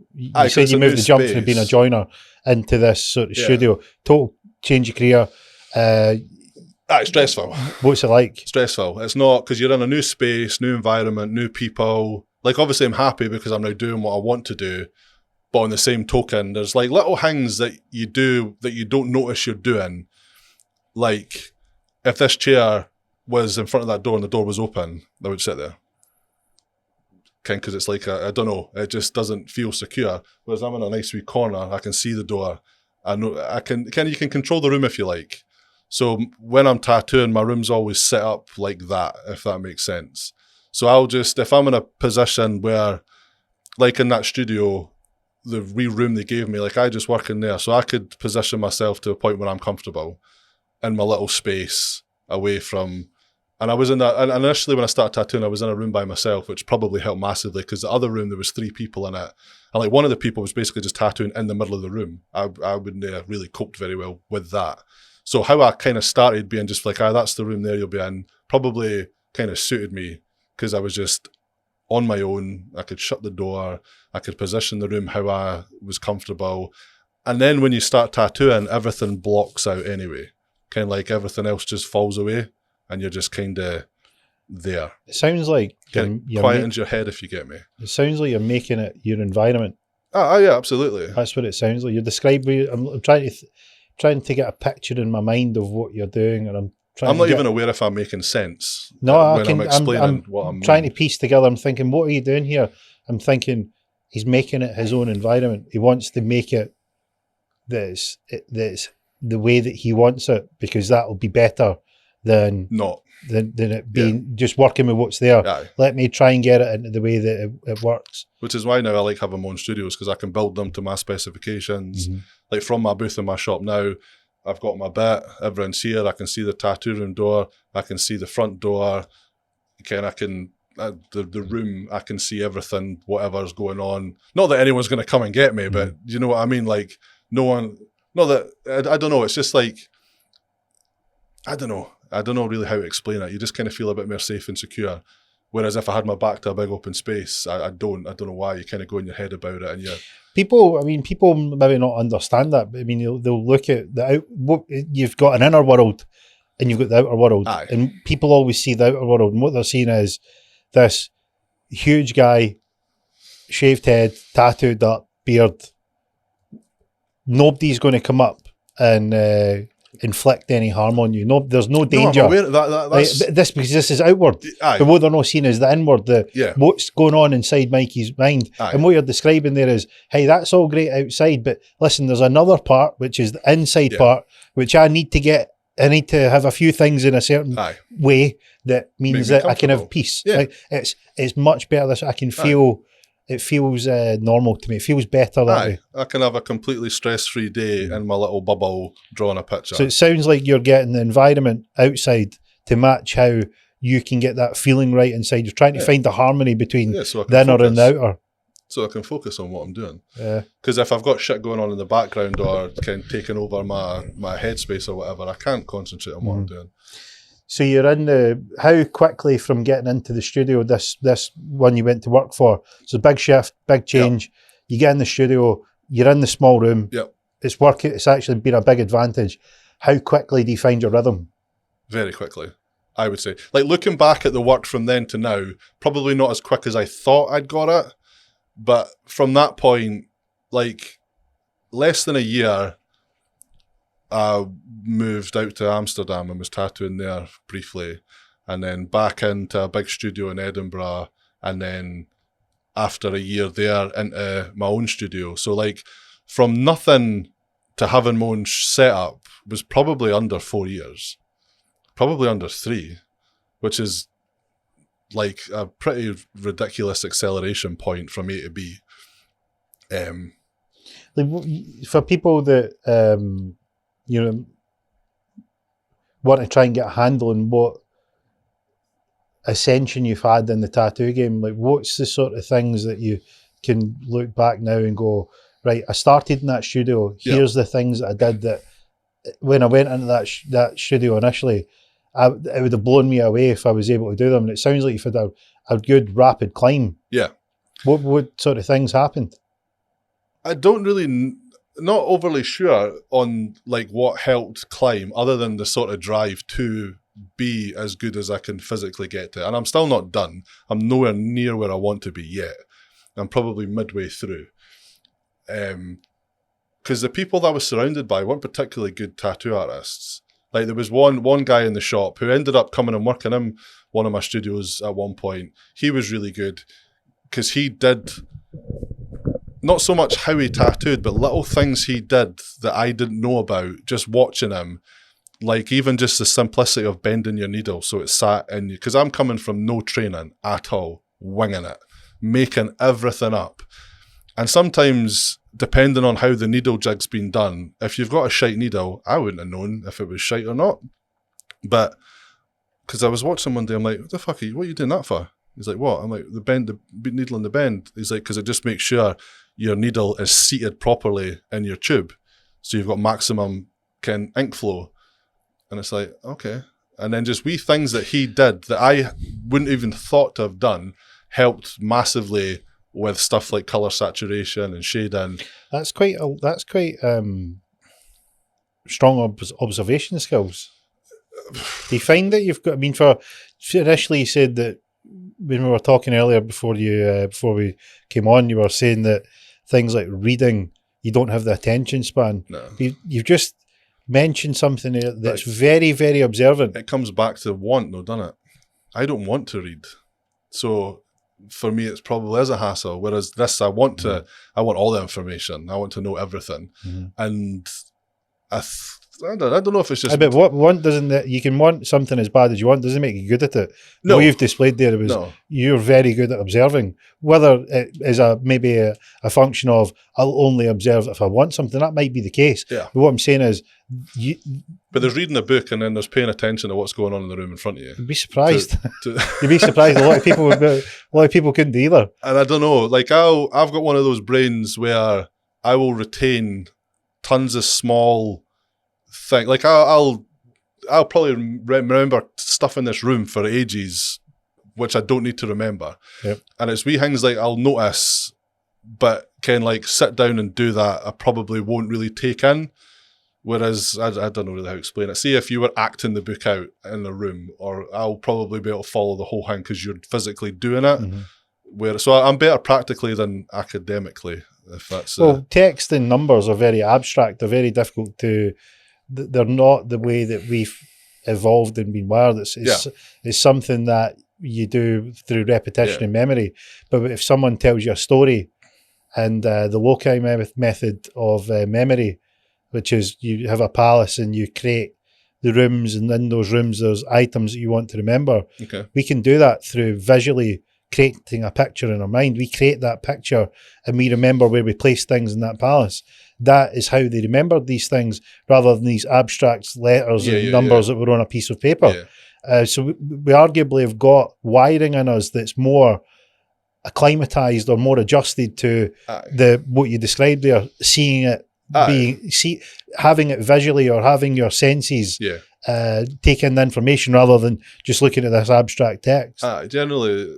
said you moved the jump from being a joiner into this sort of studio, total change of career. It's stressful. What's it like? Stressful. It's not, because you're in a new space, new environment, new people. Like, obviously I'm happy because I'm now doing what I want to do. But on the same token, there's like little things that you do that you don't notice you're doing. Like, if this chair was in front of that door and the door was open, I would sit there. Because it's like, I don't know, it just doesn't feel secure. Whereas I'm in a nice wee corner, I can see the door. I know you can control the room if you like. So when I'm tattooing, my room's always set up like that, if that makes sense. So I'll just, if I'm in a position where, like in that studio, the wee room they gave me, like I just work in there. So I could position myself to a point where I'm comfortable in my little space away from, and I was in that, and initially when I started tattooing, I was in a room by myself, which probably helped massively because the other room, there was 3 people in it. And like one of the people was basically just tattooing in the middle of the room. I wouldn't have really coped very well with that. So how I kind of started being just like, that's the room there you'll be in, probably kind of suited me because I was just on my own. I could shut the door. I could position the room how I was comfortable. And then when you start tattooing, everything blocks out anyway. Kind of like everything else just falls away and you're just kind of there. It sounds like quietens your head, if you get me. It sounds like you're making it your environment. Oh yeah, absolutely. That's what it sounds like. You're describing. I'm trying to get a picture in my mind of what you're doing, and I'm not even aware if I'm making sense. No, I'm explaining what I'm trying to piece together. I'm thinking, what are you doing here? I'm thinking he's making it his own environment. He wants to make it that's the way that he wants it because that will be better than it being just working with what's there. Aye. Let me try and get it into the way that it works. Which is why now I like having my own studios because I can build them to my specifications. Like from my booth in my shop now, I've got my bit, everyone's here, I can see the tattoo room door, I can see the front door, the room, I can see everything, whatever's going on. Not that anyone's going to come and get me, but you know what I mean? Like, no one, not that, I don't know, it's just like, I don't know really how to explain it. You just kind of feel a bit more safe and secure. Whereas if I had my back to a big open space, I don't know why. You kind of go in your head about it, and people maybe not understand that. But I mean, they'll look at you've got an inner world, and you've got the outer world, and people always see the outer world, and what they're seeing is this huge guy, shaved head, tattooed up, beard. Nobody's going to come up and inflict any harm on you. No, there's no danger. No, I'm aware that's because this is outward. But what they're not seeing is the inward, what's going on inside Mikey's mind. And what you're describing there is, hey, that's all great outside, but listen, there's another part, which is the inside part, which I need to have a few things in a certain way that means that I can have peace. Like, it's much better. I can feel it feels normal to me. It feels better that way. I can have a completely stress-free day in my little bubble drawing a picture. So it sounds like you're getting the environment outside to match how you can get that feeling right inside. You're trying to find the harmony between so the inner and the outer. So I can focus on what I'm doing. Yeah. Because if I've got shit going on in the background or taking over my headspace or whatever, I can't concentrate on what I'm doing. So you're in how quickly from getting into the studio, this one you went to work for, so big shift, big change, you get in the studio, you're in the small room, it's working, it's actually been a big advantage. How quickly do you find your rhythm? Very quickly, I would say. Like looking back at the work from then to now, probably not as quick as I thought I'd got it, but from that point, like less than a year, I moved out to Amsterdam and was tattooing there briefly, and then back into a big studio in Edinburgh, and then after a year there into my own studio. So like from nothing to having my own setup was probably under 4 years, probably under 3, which is like a pretty ridiculous acceleration point from A to B. For people that want to try and get a handle on what ascension you've had in the tattoo game, like what's the sort of things that you can look back now and go, right, I started in that studio, here's the things that I did that when I went into that studio initially, it would have blown me away if I was able to do them. And it sounds like you've had a good rapid climb. Yeah. What sort of things happened? I don't really... Not overly sure on like what helped climb, other than the sort of drive to be as good as I can physically get to. And I'm still not done. I'm nowhere near where I want to be yet. I'm probably midway through. Because the people that I was surrounded by weren't particularly good tattoo artists. Like there was one guy in the shop who ended up coming and working in one of my studios at one point. He was really good because he did... not so much how he tattooed, but little things he did that I didn't know about just watching him. Like even just the simplicity of bending your needle so it sat in you. Because I'm coming from no training at all, winging it, making everything up. And sometimes, depending on how the needle jig's been done, if you've got a shite needle, I wouldn't have known if it was shite or not. But, because I was watching one day, I'm like, what the fuck what are you doing that for? He's like, what? I'm like, the needle in the bend. He's like, because it just makes sure your needle is seated properly in your tube. So you've got maximum ink flow. And it's like, okay. And then just wee things that he did that I wouldn't even thought to have done helped massively with stuff like color saturation and shading. That's quite strong observation skills. Do you find that you've got, I mean, for initially you said that when we were talking earlier before we came on, you were saying that things like reading, you don't have the attention span. No. You've just mentioned something that's very, very observant. It comes back to want though, doesn't it? I don't want to read. So for me, it's probably is a hassle. Whereas this, I want all the information. I want to know everything. And I don't know if it's just... But what want doesn't that you can want something as bad as you want doesn't make you good at it. No. What you've displayed there was you're very good at observing. Whether it is maybe a function of I'll only observe if I want something, that might be the case. Yeah. But what I'm saying is but there's reading a book and then there's paying attention to what's going on in the room in front of you. You'd be surprised. You'd be surprised. A lot of people couldn't either. And I don't know, like I've got one of those brains where I will retain tons of small thing. Like I'll probably remember stuff in this room for ages, which I don't need to remember. Yep. And it's wee things like I'll notice, but can like sit down and do that. I probably won't really take in. Whereas I don't know really how to explain it. See if you were acting the book out in the room, or I'll probably be able to follow the whole thing because you're physically doing it. So I'm better practically than academically. If that's text and numbers are very abstract. They're very difficult to. They're not the way that we've evolved and been wired. It's something that you do through repetition and memory. But if someone tells you a story, and the loci method of memory, which is you have a palace and you create the rooms, and in those rooms there's items that you want to remember. Okay. We can do that through visually creating a picture in our mind. We create that picture and we remember where we placed things in that palace. That is how they remembered these things, rather than these abstract letters and numbers that were on a piece of paper. So we arguably have got wiring in us that's more acclimatized or more adjusted to what you described there, seeing it, having it visually, or having your senses take in the information rather than just looking at this abstract text. Generally,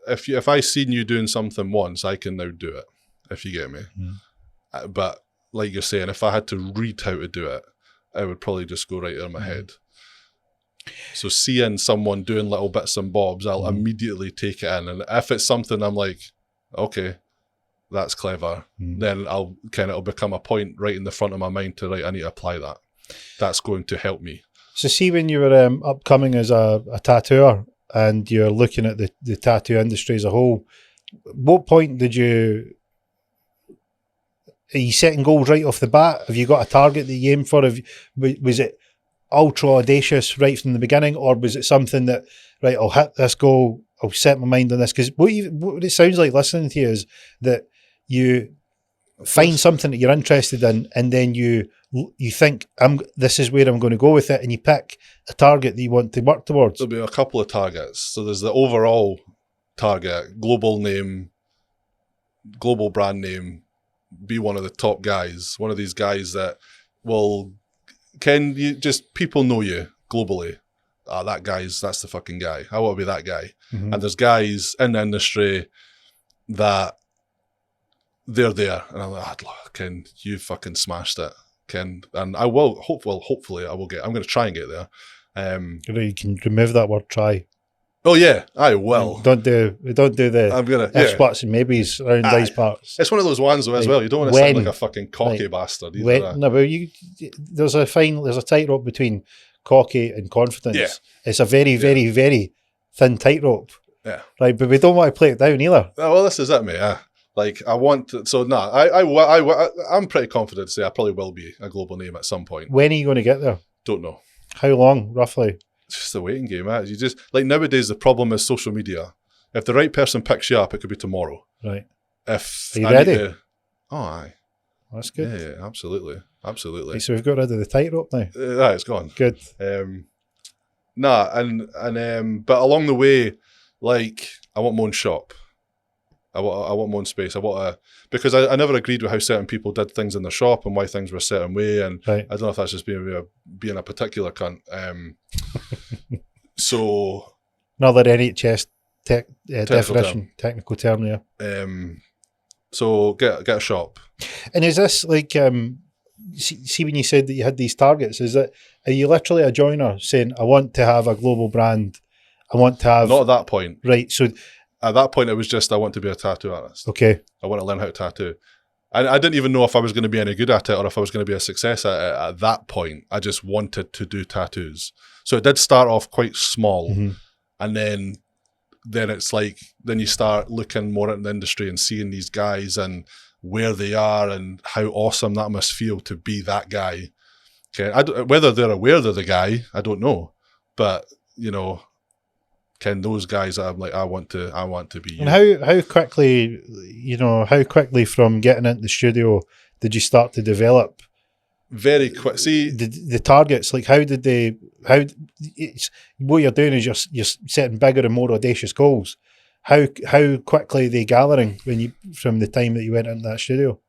if I seen you doing something once, I can now do it, if you get me. But like you're saying, if I had to read how to do it, it would probably just go right out of my head. So seeing someone doing little bits and bobs, I'll immediately take it in. And if it's something I'm like, okay, that's clever, then it'll become a point right in the front of my mind to, right, I need to apply that. That's going to help me. So see, when you were upcoming as a tattooer and you're looking at the tattoo industry as a whole, what point are you setting goals right off the bat? Have you got a target that you aim for? Was it ultra audacious right from the beginning, or was it something that, right, I'll hit this goal, I'll set my mind on this? Because what it sounds like listening to you is that you find something that you're interested in, and then you think, this is where I'm going to go with it, and you pick a target that you want to work towards. There'll be a couple of targets. So there's the overall target, global name, global brand name, be one of the top guys, one of these guys that people know you globally. That's the fucking guy. I want to be that guy. And there's guys in the industry that they're there, and I'm like, Ken, you fucking smashed it, Ken, and I will. Hopefully, I will get. I'm going to try and get there. You can remove that word "try." Oh yeah, I will. Don't do the I'm gonna ifs, buts, and maybes around these parts. It's one of those ones though, as well. You don't want to sound like a fucking cocky bastard. No, but there's a tightrope between cocky and confidence. Yeah. It's a very, very, very thin tightrope. Yeah. Right, but we don't want to play it down either. Well, this is it, mate. I'm pretty confident to say I probably will be a global name at some point. When are you going to get there? Don't know. How long, roughly? It's just a waiting game, eh? You just, like, nowadays the problem is social media. If the right person picks you up, it could be tomorrow. Right. Are you ready? Aye. That's good. Yeah, absolutely. Okay, so we've got rid of the tightrope now. It's gone. Good. But along the way, like, I want my own shop. I want my own space. Because I never agreed with how certain people did things in their shop and why things were a certain way. And I don't know if that's just being a particular cunt. So another NHS definition, technical term, yeah. So get a shop. And is this like see when you said that you had these targets? Are you literally a joiner saying, I want to have a global brand? I want to have... Not at that point. Right, so... At that point, it was just, I want to be a tattoo artist. Okay. I want to learn how to tattoo. I didn't even know if I was going to be any good at it or if I was going to be a success at it at that point. I just wanted to do tattoos. So it did start off quite small. And then it's like, then you start looking more at the industry and seeing these guys and where they are and how awesome that must feel to be that guy. Okay, whether they're aware they're the guy, I don't know. But, those guys, I'm like, I want to be you. And how quickly from getting into the studio did you start to develop? Very quick. See the targets, like what you're doing is you're setting bigger and more audacious goals. How quickly are they gathering from the time that you went into that studio?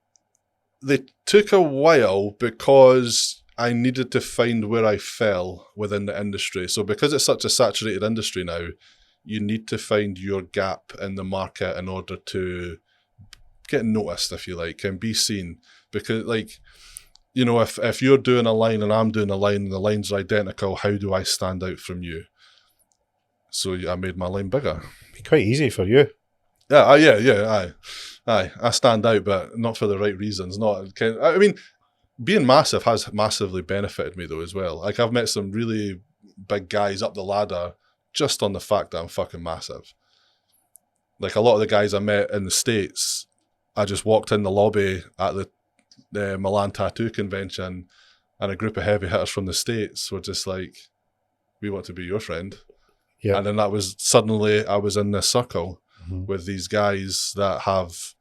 They took a while because I needed to find where I fell within the industry. So because it's such a saturated industry now, you need to find your gap in the market in order to get noticed, if you like, and be seen. Because, like, if you're doing a line and I'm doing a line and the lines are identical, how do I stand out from you? So I made my line bigger. It'd be quite easy for you. Aye. I stand out, but not for the right reasons. Being massive has massively benefited me though as well. Like, I've met some really big guys up the ladder just on the fact that I'm fucking massive. Like, a lot of the guys I met in the States, I just walked in the lobby at the Milan Tattoo Convention and a group of heavy hitters from the States were just like, we want to be your friend. Yeah. And then that was suddenly I was in this circle. with these guys that have,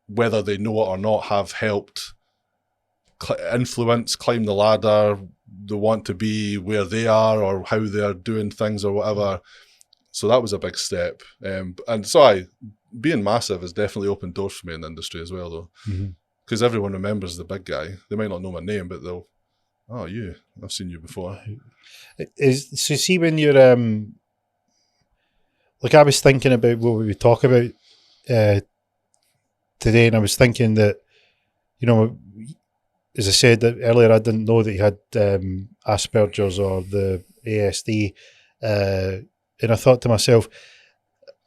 whether they know it or not, have helped influence, climb the ladder, they want to be where they are or how they're doing things or whatever. So that was a big step. And so being massive has definitely opened doors for me in the industry as well, though. Because everyone remembers the big guy. They might not know my name, but they'll, oh, you, I've seen you before. So see, when you're, like I was thinking about what we would talk about today, and I was thinking that, you know, as I said that earlier, I didn't know that he had Asperger's or the ASD, and I thought to myself,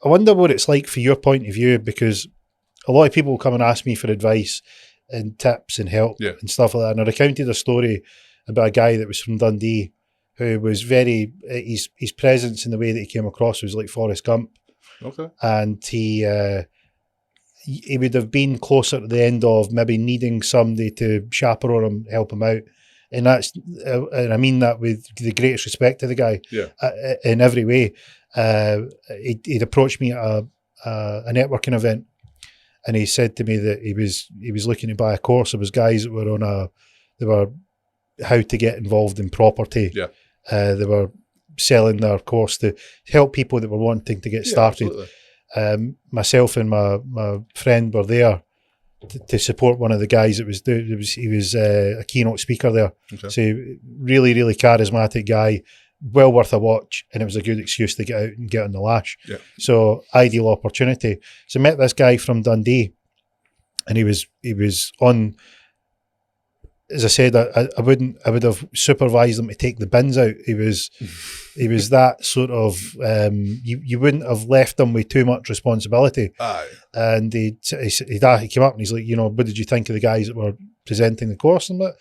I wonder what it's like for your point of view, because a lot of people come and ask me for advice and tips and help and stuff like that, and I recounted a story about a guy that was from Dundee who was very, his presence and the way that he came across was like Forrest Gump. Okay. And he would have been closer to the end of maybe needing somebody to chaperone him, help him out. And that's, and I mean that with the greatest respect to the guy in every way. He'd approached me at a networking event, and he said to me that he was looking to buy a course. There was guys that were they were how to get involved in property. Yeah. They were selling their course to help people that were wanting to get started. Myself and my friend were there to support one of the guys that was doing. He was a keynote speaker there. Okay. So really, really charismatic guy, well worth a watch, and it was a good excuse to get out and get on the lash. Yeah. So ideal opportunity. So I met this guy from Dundee, and he was on. As I said, I would have supervised him to take the bins out. He was that sort of, you wouldn't have left him with too much responsibility. Aye. And he came up and he's like, you know, what did you think of the guys that were presenting the course? And I'm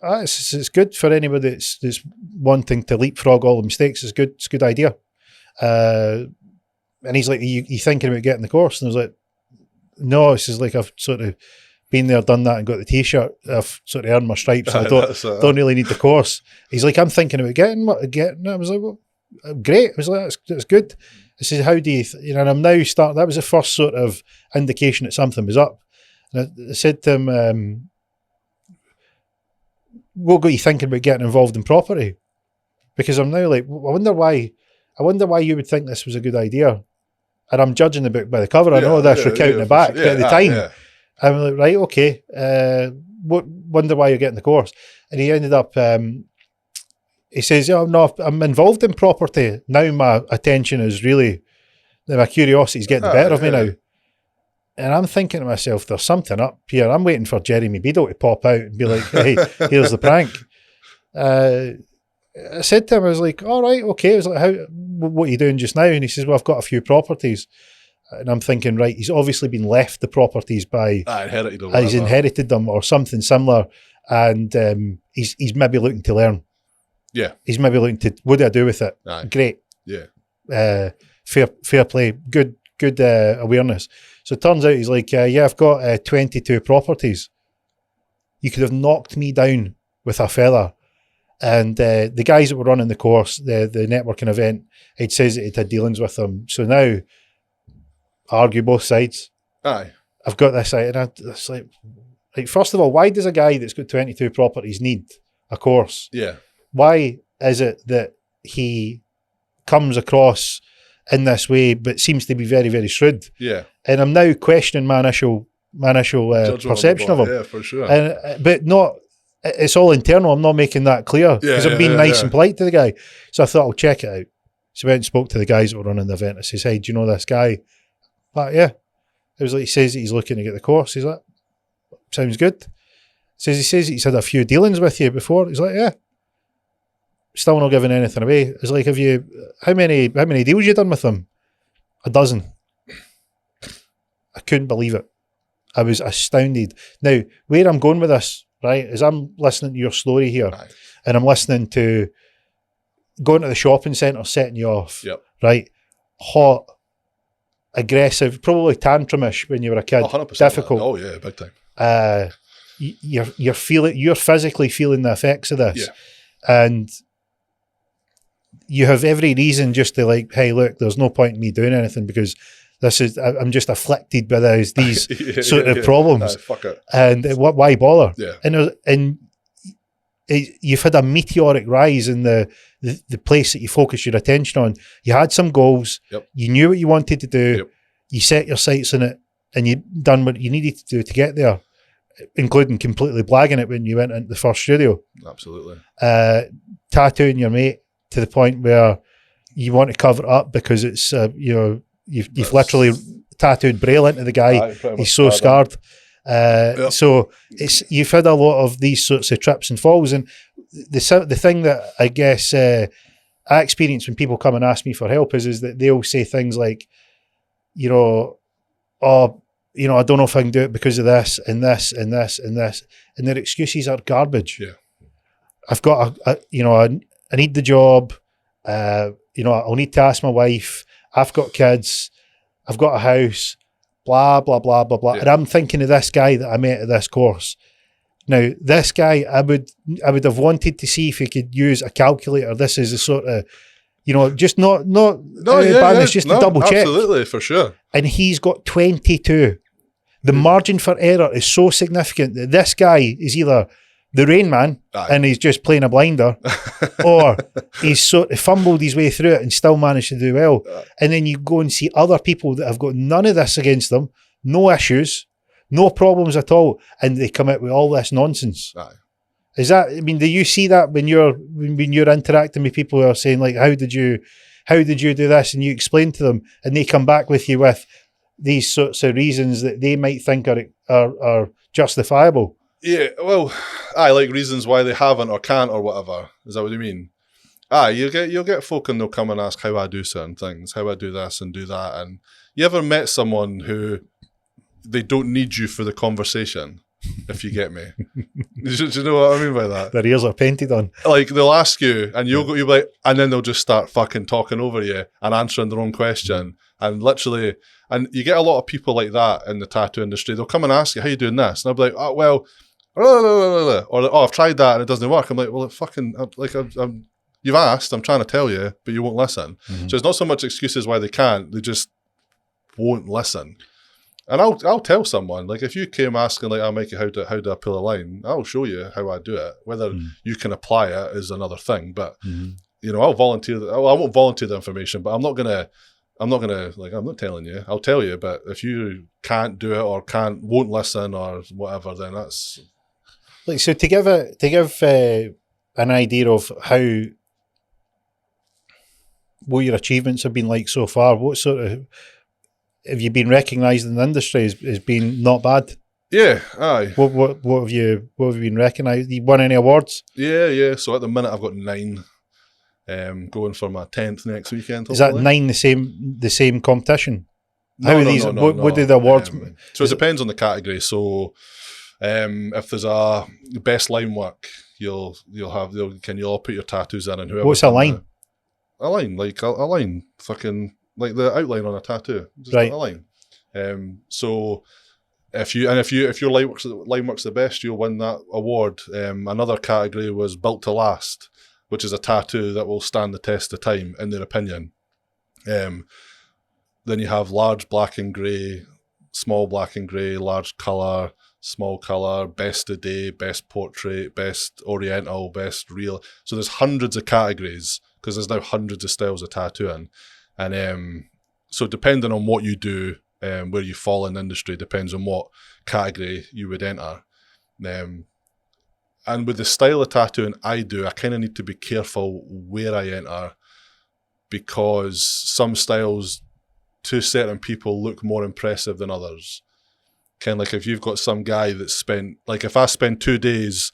like, it's good for anybody that's wanting to leapfrog all the mistakes. It's a good idea. And he's like, you thinking about getting the course? And I was like, no, this is like I've sort of been there, done that, and got the T-shirt. I've sort of earned my stripes. And I don't really need the course. He's like, I'm thinking about getting it. I was like, well, great. I was like, that's good. I said, how do you, and I'm now starting. That was the first sort of indication that something was up. And I said to him, what got you thinking about getting involved in property? Because I'm now like, I wonder why you would think this was a good idea. And I'm judging the book by the cover. I know this, recounting it back. But at the time, I'm like, right, okay. Wonder why you're getting the course. And he ended up, he says, oh, no, I'm involved in property. Now my attention is really, my curiosity is getting the better of me now. And I'm thinking to myself, there's something up here. I'm waiting for Jeremy Beadle to pop out and be like, hey, here's the prank. I said to him, I was like, all right, okay. I was like, what are you doing just now? And he says, well, I've got a few properties. And I'm thinking, right, he's obviously been left the properties by... he's inherited them or something similar. And he's maybe looking to learn. Yeah. He's maybe looking to, what do I do with it? Aye. Great. Yeah. Fair play. Good awareness. So it turns out he's like, yeah, I've got 22 properties. You could have knocked me down with a feather. And the guys that were running the course, the networking event, it says that it had dealings with them. So now... argue both sides. Aye. I've got this side, and it's like, first of all, why does a guy that's got 22 properties need a course? Yeah. Why is it that he comes across in this way, but seems to be very, very shrewd? Yeah. And I'm now questioning my initial perception of him. Yeah, for sure. But not. It's all internal. I'm not making that clear because I'm being nice and polite to the guy. So I thought I'll check it out. So I went and spoke to the guys that were running the event. I says, hey, do you know this guy? Like, yeah. It was like, he says that he's looking to get the course. He's like, sounds good. He says he's had a few dealings with you before. He's like, yeah. Still not giving anything away. It's like, how many deals you done with him? 12. I couldn't believe it. I was astounded. Now, where I'm going with this, right, is I'm listening to your story here, and I'm listening to going to the shopping centre, setting you off, right? Hot, aggressive, probably tantrumish when you were a kid. 100%. Difficult. Oh yeah, big time. You're physically feeling the effects of this, and you have every reason just to like, hey, look, there's no point in me doing anything because I'm just afflicted by these sort of problems. Fuck it. And why bother? Yeah. And you've had a meteoric rise in the place that you focus your attention on. You had some goals. Yep. You knew what you wanted to do. Yep. You set your sights on it, and you done what you needed to do to get there, including completely blagging it when you went into the first studio. Absolutely. Tattooing your mate to the point where you want to cover it up because it's you've literally tattooed Braille into the guy. He's so scarred. Yep. So you've had a lot of these sorts of trips and falls, and the thing that I guess I experience when people come and ask me for help is that they'll say things like, I don't know if I can do it because of this and this and this and this, and their excuses are garbage. Yeah, I've got I need the job. I'll need to ask my wife. I've got kids. I've got a house. Blah blah blah blah blah. Yeah. And I'm thinking of this guy that I met at this course. Now, this guy, I would have wanted to see if he could use a calculator. This is a sort of, just not just to double check. Absolutely, for sure. And he's got 22. The margin for error is so significant that this guy is either the Rain Man and he's just playing a blinder, or he's sort of fumbled his way through it and still managed to do well. And then you go and see other people that have got none of this against them, no issues, no problems at all, and they come out with all this nonsense. Is that? I mean, do you see that when you're interacting with people who are saying like, how did you do this, and you explain to them, and they come back with you with these sorts of reasons that they might think are justifiable? Yeah, well, like reasons why they haven't or can't or whatever. Is that what you mean? You'll get folk and they'll come and ask how I do certain things, how I do this and do that. And you ever met someone who they don't need you for the conversation, if you get me? Do you know what I mean by that? Their ears are painted on. Like they'll ask you and you'll be like, and then they'll just start fucking talking over you and answering their own question. And literally, and you get a lot of people like that in the tattoo industry. They'll come and ask you, how you doing this? And I'll be like, oh, well, or I've tried that and it doesn't work. I'm like, well, you've asked, I'm trying to tell you, but you won't listen. Mm-hmm. So it's not so much excuses why they can't, they just won't listen. And I'll tell someone, like if you came asking like, Mikey, how do I pull a line? I'll show you how I do it. Whether you can apply it is another thing. But I'll volunteer. I won't volunteer the information, but I'm not gonna like, I'm not telling you. I'll tell you, but if you can't do it or won't listen or whatever, then that's like, so to give an idea of what your achievements have been like so far. What sort of have you been recognised in the industry as being not bad? Yeah, aye. What have you been recognised? You won any awards? Yeah. So at the minute I've got 9. Going for my 10th next weekend. Is that 9 the same competition? No, what do the awards? So it depends on the category. So if there's a best line work, you'll all put your tattoos in, and whoever. What's a line? A line, fucking like the outline on a tattoo, just right? A line. So if your line works the best, you'll win that award. Another category was built to last, which is a tattoo that will stand the test of time, in their opinion. Then you have large black and grey, small black and grey, large colour, small colour, best of day, best portrait, best oriental, best real. So there's hundreds of categories because there's now hundreds of styles of tattooing. And so depending on what you do, where you fall in the industry, depends on what category you would enter. And with the style of tattooing I do, I kind of need to be careful where I enter, because some styles to certain people look more impressive than others. Kind of like if you've got some guy that if I spend 2 days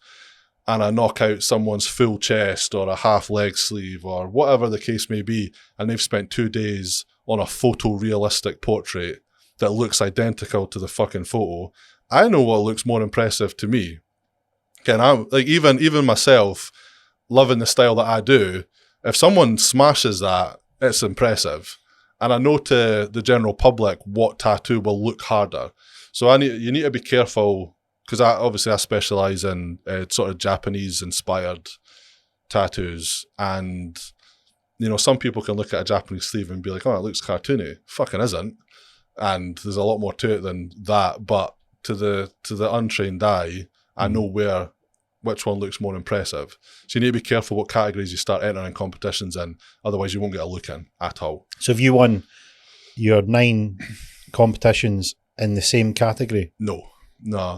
and I knock out someone's full chest or a half leg sleeve or whatever the case may be, and they've spent 2 days on a photorealistic portrait that looks identical to the fucking photo, I know what looks more impressive to me. And I'm like, even myself, loving the style that I do, if someone smashes that, it's impressive. And I know to the general public what tattoo will look harder. So you need to be careful, because I specialise in sort of Japanese inspired tattoos, and you know, some people can look at a Japanese sleeve and be like, oh, it looks cartoony. Fucking isn't. And there's a lot more to it than that. But to the untrained eye, I know which one looks more impressive. So you need to be careful what categories you start entering competitions in. Otherwise, you won't get a look in at all. So have you won your 9 competitions in the same category? No,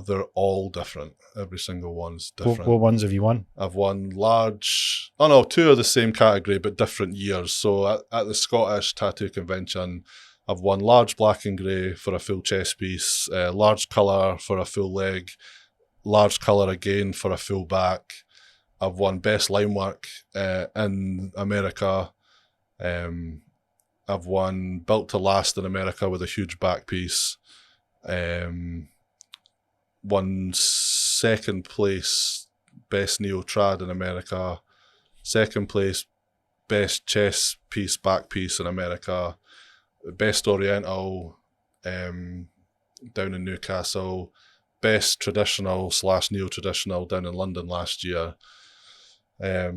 they're all different. Every single one's different. What ones have you won? I've won large... Oh no, 2 are the same category, but different years. So at the Scottish Tattoo Convention, I've won large black and grey for a full chest piece, large colour for a full leg, large colour again for a full back. I've won best line work in America. I've won built to last in America with a huge back piece. Won second place best neo trad in America. Second place best chest piece back piece in America. Best oriental down in Newcastle. Best traditional / neo-traditional down in London last year. I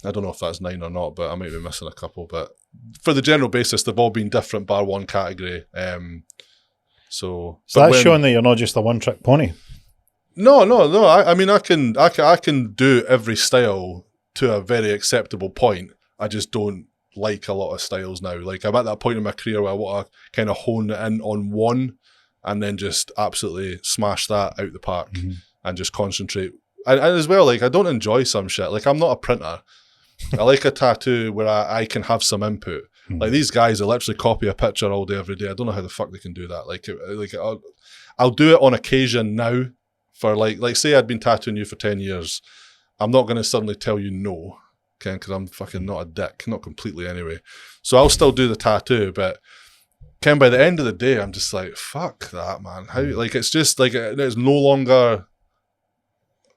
don't know if that's 9 or not, but I might be missing a couple. But for the general basis, they've all been different bar one category. So that's showing that you're not just a one-trick pony. No. I mean, I can do every style to a very acceptable point. I just don't like a lot of styles now. Like, I'm at that point in my career where I want to kind of hone it in on one and then just absolutely smash that out the park and just concentrate. And as well, like, I don't enjoy some shit. Like, I'm not a printer. I like a tattoo where I can have some input. Like, these guys, they literally copy a picture all day, every day. I don't know how the fuck they can do that. Like I'll do it on occasion now for like say I'd been tattooing you for 10 years. I'm not going to suddenly tell you no, okay, because I'm fucking not a dick. Not completely anyway. So I'll still do the tattoo, but Ken, by the end of the day, I'm just like, fuck that, man. How, like, it's just like, it's no longer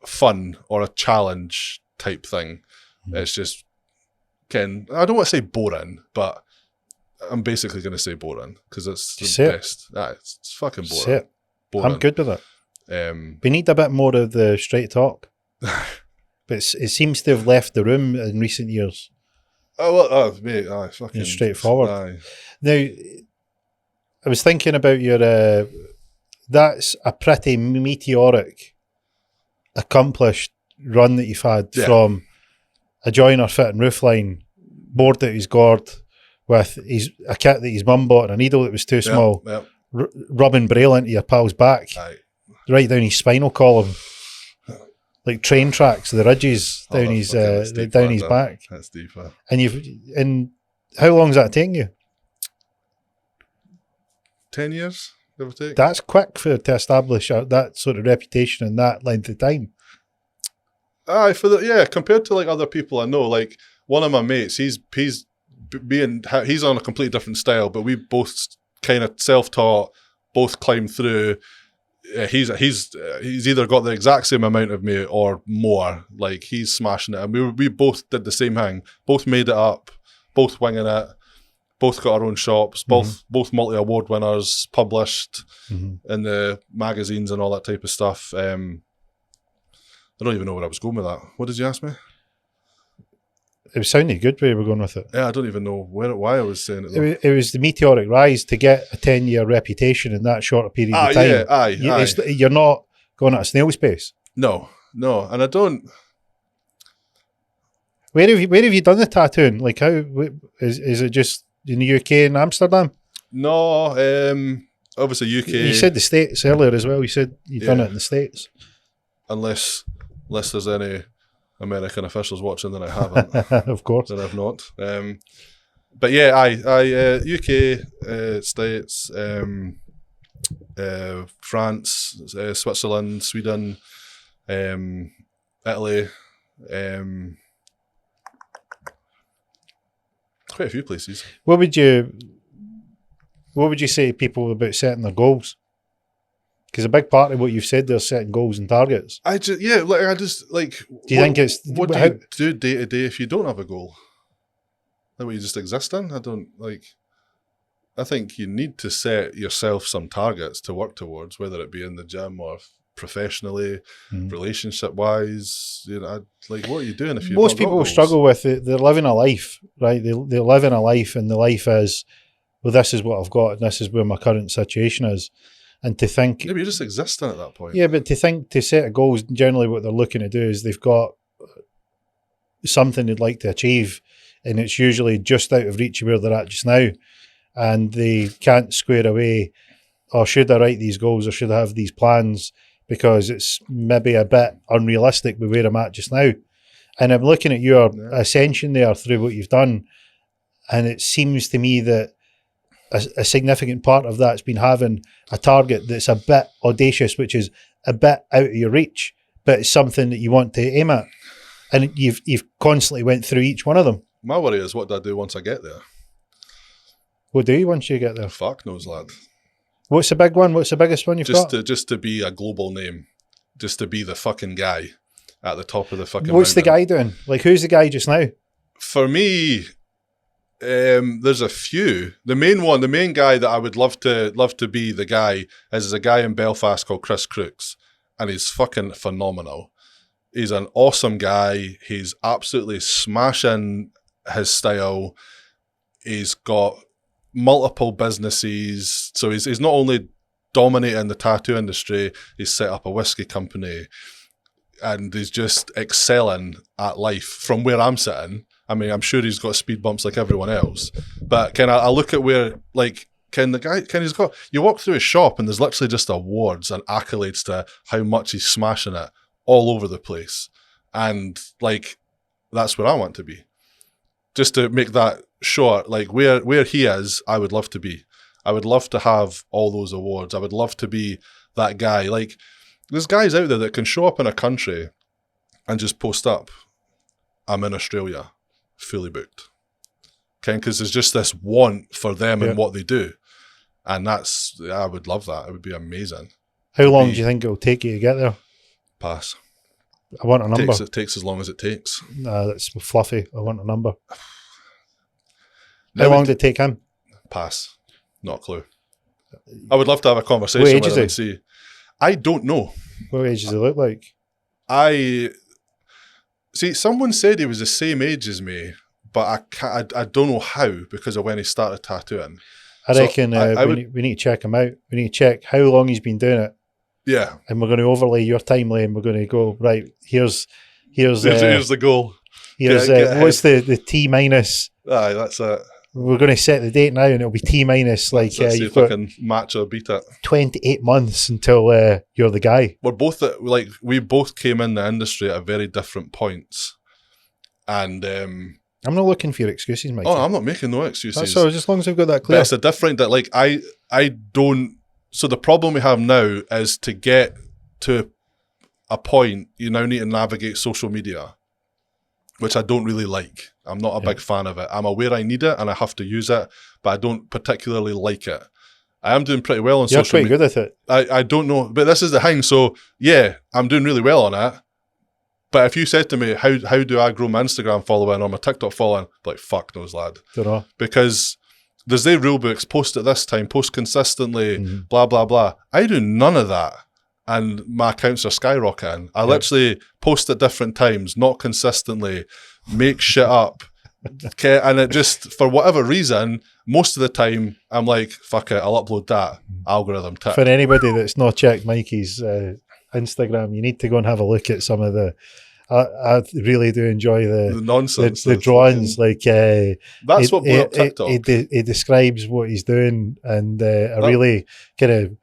fun or a challenge type thing. It's just, Ken, I don't want to say boring, but I'm basically going to say boring because it's the best. It's fucking boring. I'm good with it. We need a bit more of the straight talk. But it seems to have left the room in recent years. Mate, fucking it's straightforward. Aye. Now, I was thinking about your, that's a pretty meteoric, accomplished run that you've had from a joiner fitting roofline, board that he's gored with a kit that his mum bought and a needle that was too small, rubbing braille into your pal's back, right down his spinal column, like train tracks, the ridges down his back. That's deeper. And how long's that taking you? 10 years, give or take. That's quick to establish that sort of reputation in that length of time. Compared to like other people I know, like one of my mates, he's on a completely different style, but we both kind of self-taught, both climbed through. He's either got the exact same amount of me or more. Like, he's smashing it, and we both did the same thing, both made it up, both winging it. Both got our own shops, both multi-award winners, published in the magazines and all that type of stuff. I don't even know where I was going with that. What did you ask me? It was sounding good where you were going with it. Yeah, I don't even know why I was saying it, though. It was the meteoric rise to get a 10-year reputation in that short a period of time. You're not going at a snail's pace. No, and I don't... Where have you done the tattooing? Like, how is it just in the UK and Amsterdam? No, obviously UK. You said the States earlier as well. You said you've done it in the States. Unless there's any American officials watching, then I haven't. Of course. Then I've not. But yeah, I UK, States, France, Switzerland, Sweden, Italy, quite a few places. What would you say to people about setting their goals? Because a big part of what you've said there is setting goals and targets. Do you think it's... What do you do day to day if you don't have a goal? That what you just exist in? I think you need to set yourself some targets to work towards, whether it be in the gym or professionally, relationship wise. You know, like, what are you doing if you? Most people struggle with it. They're living a life, right? They're living a life, and the life is, well, this is what I've got, and this is where my current situation is. And to think, maybe you're just existing at that point. Yeah, but to set a goals, generally what they're looking to do is they've got something they'd like to achieve, and it's usually just out of reach of where they're at just now, and they can't square away, or should I write these goals, or should I have these plans, because it's maybe a bit unrealistic with where I'm at just now. And I'm looking at your ascension there through what you've done, and it seems to me that a significant part of that's been having a target that's a bit audacious, which is a bit out of your reach, but it's something that you want to aim at. And you've constantly went through each one of them. My worry is, what do I do once I get there? What do you once you get there? Fuck knows, lad. What's the big one? What's the biggest one you've got? Just to be a global name. Just to be the fucking guy at the top of the fucking What's mountain. the guy doing? Like, who's the guy just now? For me, there's a few. The main guy that I would love to be the guy is a guy in Belfast called Chris Crooks, and he's fucking phenomenal. He's an awesome guy. He's absolutely smashing his style. He's got multiple businesses, so he's not only dominating the tattoo industry, he's set up a whiskey company, and he's just excelling at life from where I'm sitting. I mean, I'm sure he's got speed bumps like everyone else, but I look at where, like, he's got, you walk through his shop and there's literally just awards and accolades to how much he's smashing it all over the place. And like, that's where I want to be. Just to make that short, like, where he is, I would love to be. I would love to have all those awards. I would love to be that guy. Like, there's guys out there that can show up in a country and just post up, I'm in Australia, fully booked. Okay, because there's just this want for them and what they do. And I would love that. It would be amazing. How long do you think it'll take you to get there? Pass. I want a number. It takes as long as it takes. Nah, that's fluffy. I want a number. How long did it take him? Pass. Not a clue. I would love to have a conversation with him and see. I don't know. What age does he look like? Someone said he was the same age as me, but I don't know how, because of when he started tattooing. I reckon we need to check him out. We need to check how long he's been doing it. Yeah. And we're going to overlay your timeline. We're going to go, right, here's the goal. Here's what's the T minus? Aye, that's it. We're going to set the date now, and it'll be T minus. Like, you've got can match or beat it. 28 months until you're the guy. We're both we both came in the industry at very different points, and I'm not looking for your excuses, Mike. Oh, I'm not making no excuses. That's all. As long as we've got that clear. But it's a different that, like, I don't. So the problem we have now is to get to a point, you now need to navigate social media, which I don't really like. I'm not a big fan of it. I'm aware I need it and I have to use it, but I don't particularly like it. I am doing pretty well on social media. You're pretty good at it. I don't know, but this is the thing. So yeah, I'm doing really well on it. But if you said to me, how do I grow my Instagram following or my TikTok following? Like, fuck knows, lad. Don't know. Because there's their rule books, post at this time, post consistently, blah, blah, blah. I do none of that. And my accounts are skyrocketing. I literally post at different times, not consistently, make shit up. Okay, and it just, for whatever reason, most of the time, I'm like, fuck it, I'll upload that. Algorithm tip. For anybody that's not checked Mikey's Instagram, you need to go and have a look at some of the, I really do enjoy the nonsense, the drawings. Like that's what blew up TikTok. He describes what he's doing in a really kind of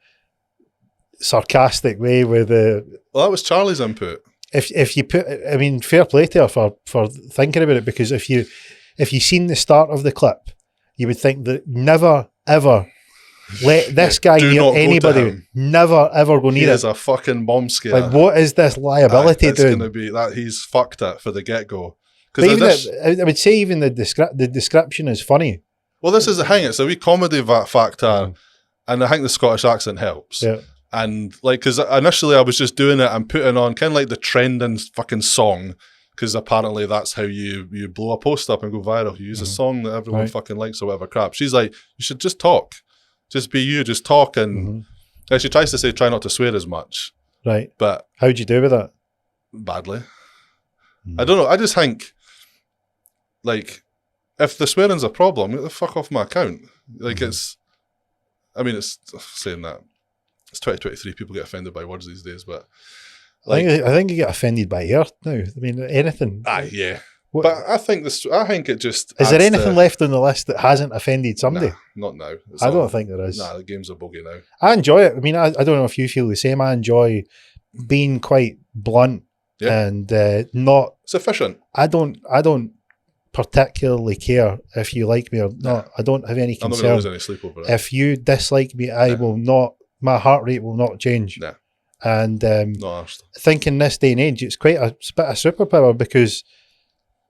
sarcastic way with the. Well, that was Charlie's input. If you put, I mean, fair play to her for thinking about it, because if you seen the start of the clip, you would think that never ever let this guy near anybody. Never ever go near it. He is a fucking bomb scare. Like, what is this liability doing? It's going to be that he's fucked it for the get go. I would say even the description is funny. Well, this is the thing. It's a wee comedy factor, and I think the Scottish accent helps. Yeah. And like, because initially I was just doing it and putting on kind of like the trending fucking song, because apparently that's how you blow a post up and go viral. You use a song that everyone fucking likes or whatever crap. She's like, you should just talk. Just be you, just talk. And she tries to say, try not to swear as much. Right. But how'd you do with that? badly. I don't know. I just think, like, if the swearing's a problem, get the fuck off my account. Like, it's saying that. It's 2023. People get offended by words these days, but like, I think you get offended by earth now. I mean, anything. Yeah. What, but I think it just. Is there anything left on the list that hasn't offended somebody? Nah, not now. I don't think there is. Nah, the game's a bogey now. I enjoy it. I mean, I don't know if you feel the same. I enjoy being quite blunt and not. It's efficient. I don't particularly care if you like me or not. I don't have any concern. I'm not going to lose any sleep over it. If you dislike me, I will not. My heart rate will not change. Nah. And not arsed. I think in this day and age, it's quite a bit of superpower because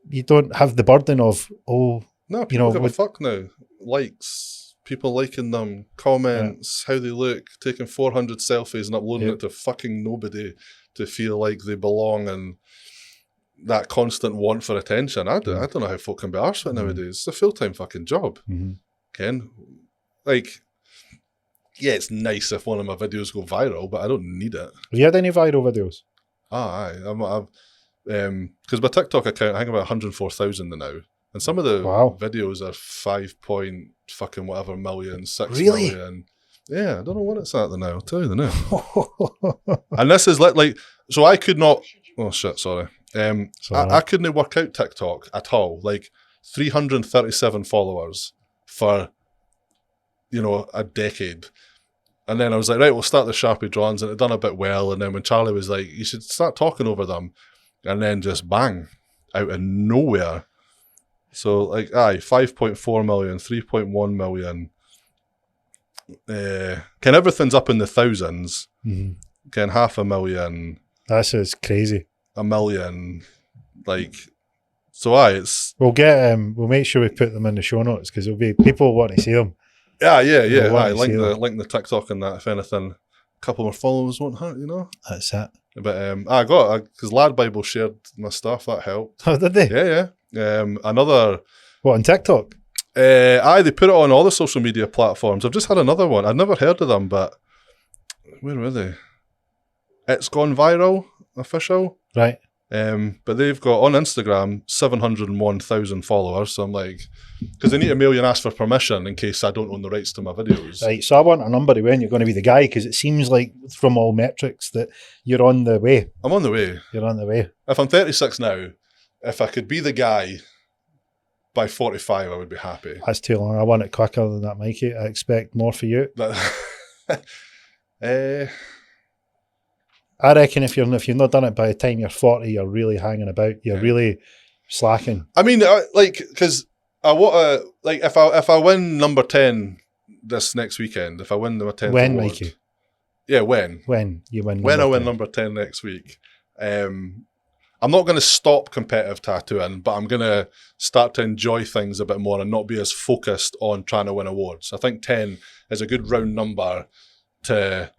you don't have the burden of, no, people give a fuck now. Likes, people liking them, comments, how they look, taking 400 selfies and uploading it to fucking nobody to feel like they belong, and that constant want for attention. I don't know how folk can be arsed with it nowadays. It's a full-time fucking job. Ken, like, yeah, it's nice if one of my videos go viral, but I don't need it. Have you had any viral videos? Aye. Because my TikTok account, I think about 104,000 now. And some of the videos are 5 point fucking whatever million, 6 million. Yeah, I don't know what it's at now. I'll tell you the now. And this is like, so I could not, oh shit, sorry. I couldn't work out TikTok at all. Like 337 followers for, a decade. And then I was like, right, we'll start the Sharpie drawings, and it done a bit well. And then when Charlie was like, you should start talking over them, and then just bang, out of nowhere. So like, 5.4 million, 3.1 million. Can everything's up in the thousands. Can 500,000. That's crazy. 1 million, like, so it's. We'll get we'll make sure we put them in the show notes because there'll be people want to see them. Yeah. Link the TikTok and that. If anything, a couple more followers won't hurt, That's it. But I got because Lad Bible shared my stuff. That helped. Oh, did they? Yeah. Another. What, on TikTok? They put it on all the social media platforms. I've just had another one. I'd never heard of them, but where were they? It's Gone Viral official. Right. But they've got on Instagram 701,000 followers. So I'm like, because they need to mail you and ask for permission in case I don't own the rights to my videos. Right. So I want a number of when you're going to be the guy, because it seems like from all metrics that you're on the way. I'm on the way. You're on the way. If I'm 36 now, if I could be the guy by 45, I would be happy. That's too long. I want it quicker than that, Mikey. I expect more for you. I reckon if you've not done it by the time you're 40, you're really hanging about. You're really slacking. I mean, because I want to, like, if I win number 10 this next weekend, if I win the 10th when, award, Mikey? Yeah, when you win. When I win number 10 next week, I'm not going to stop competitive tattooing, but I'm going to start to enjoy things a bit more and not be as focused on trying to win awards. I think 10 is a good round number to.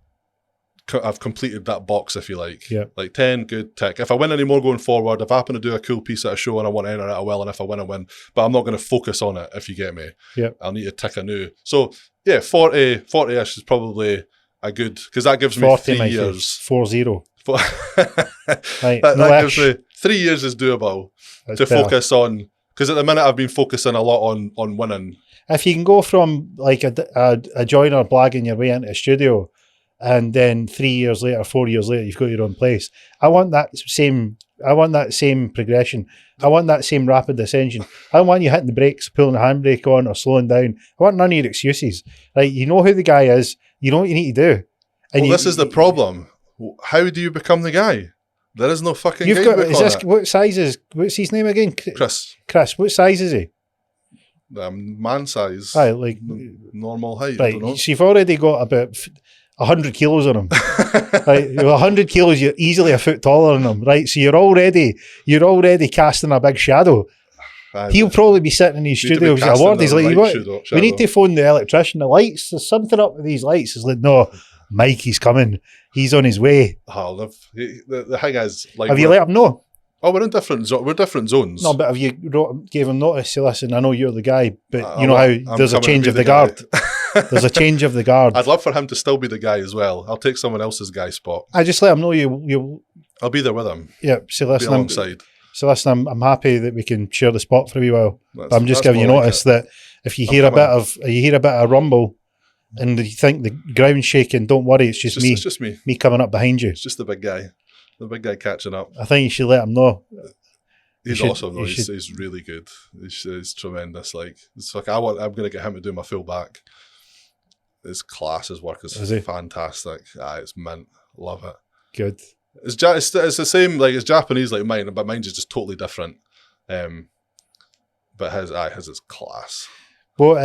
I've completed that box, if you like. Yeah. Like 10, good tick. If I win any more going forward, if I happen to do a cool piece at a show and I want to enter it, I will. And if I win, I win. But I'm not going to focus on it, if you get me. Yeah. I'll need to tick a new. So, yeah, 40-ish is probably a good, because that gives me 40, 3 years. 40. Right, that gives me 3 years is doable. That's to better. Focus on, because at the minute I've been focusing a lot on winning. If you can go from like a joiner blagging your way into a studio, and then 3 years later, 4 years later, you've got your own place. I want that same progression. I want that same rapid ascension. I don't want you hitting the brakes, pulling the handbrake on, or slowing down. I want none of your excuses. Like, you know who the guy is. You know what you need to do. And this is the problem. How do you become the guy? There is no fucking you've got. Is this it. What size is? What's his name again? Chris. Chris. What size is he? Man size. Aye, like normal height. Right. I don't know. So you've already got about 100 kilos on him. Right, 100 kilos, you're easily a foot taller than him, right? So you're already casting a big shadow. He'll probably be sitting in his studio with award. He's like, we need to phone the electrician. The lights, there's something up with these lights. It's like, no, Mikey's coming. He's on his way. Oh, the thing is, like, have you let him know? Oh, we're in different zones. No, but have you gave him notice? Say, listen, I know you're the guy, but you know how there's a change of the guard. There's a change of the guard. I'd love for him to still be the guy as well. I'll take someone else's guy spot. I just let him know you. I'll be there with him. Yeah. So Be listen, alongside. I'm happy that we can share the spot for a wee while. That's- But I'm just that's giving you more like notice it. that if you I'm hear coming. a bit of rumble, and you think the ground's shaking, don't worry. It's just me. It's just me. Me coming up behind you. It's just the big guy. The big guy catching up. I think you should let him know. He's should- awesome though. you He's really good. He's tremendous. Like it's like I'm gonna get him to do my full back. His class, his work is he? fantastic. It's mint. Love it. Good. It's the same. Like it's Japanese like mine, but mine's is just totally different. But his is class. Well,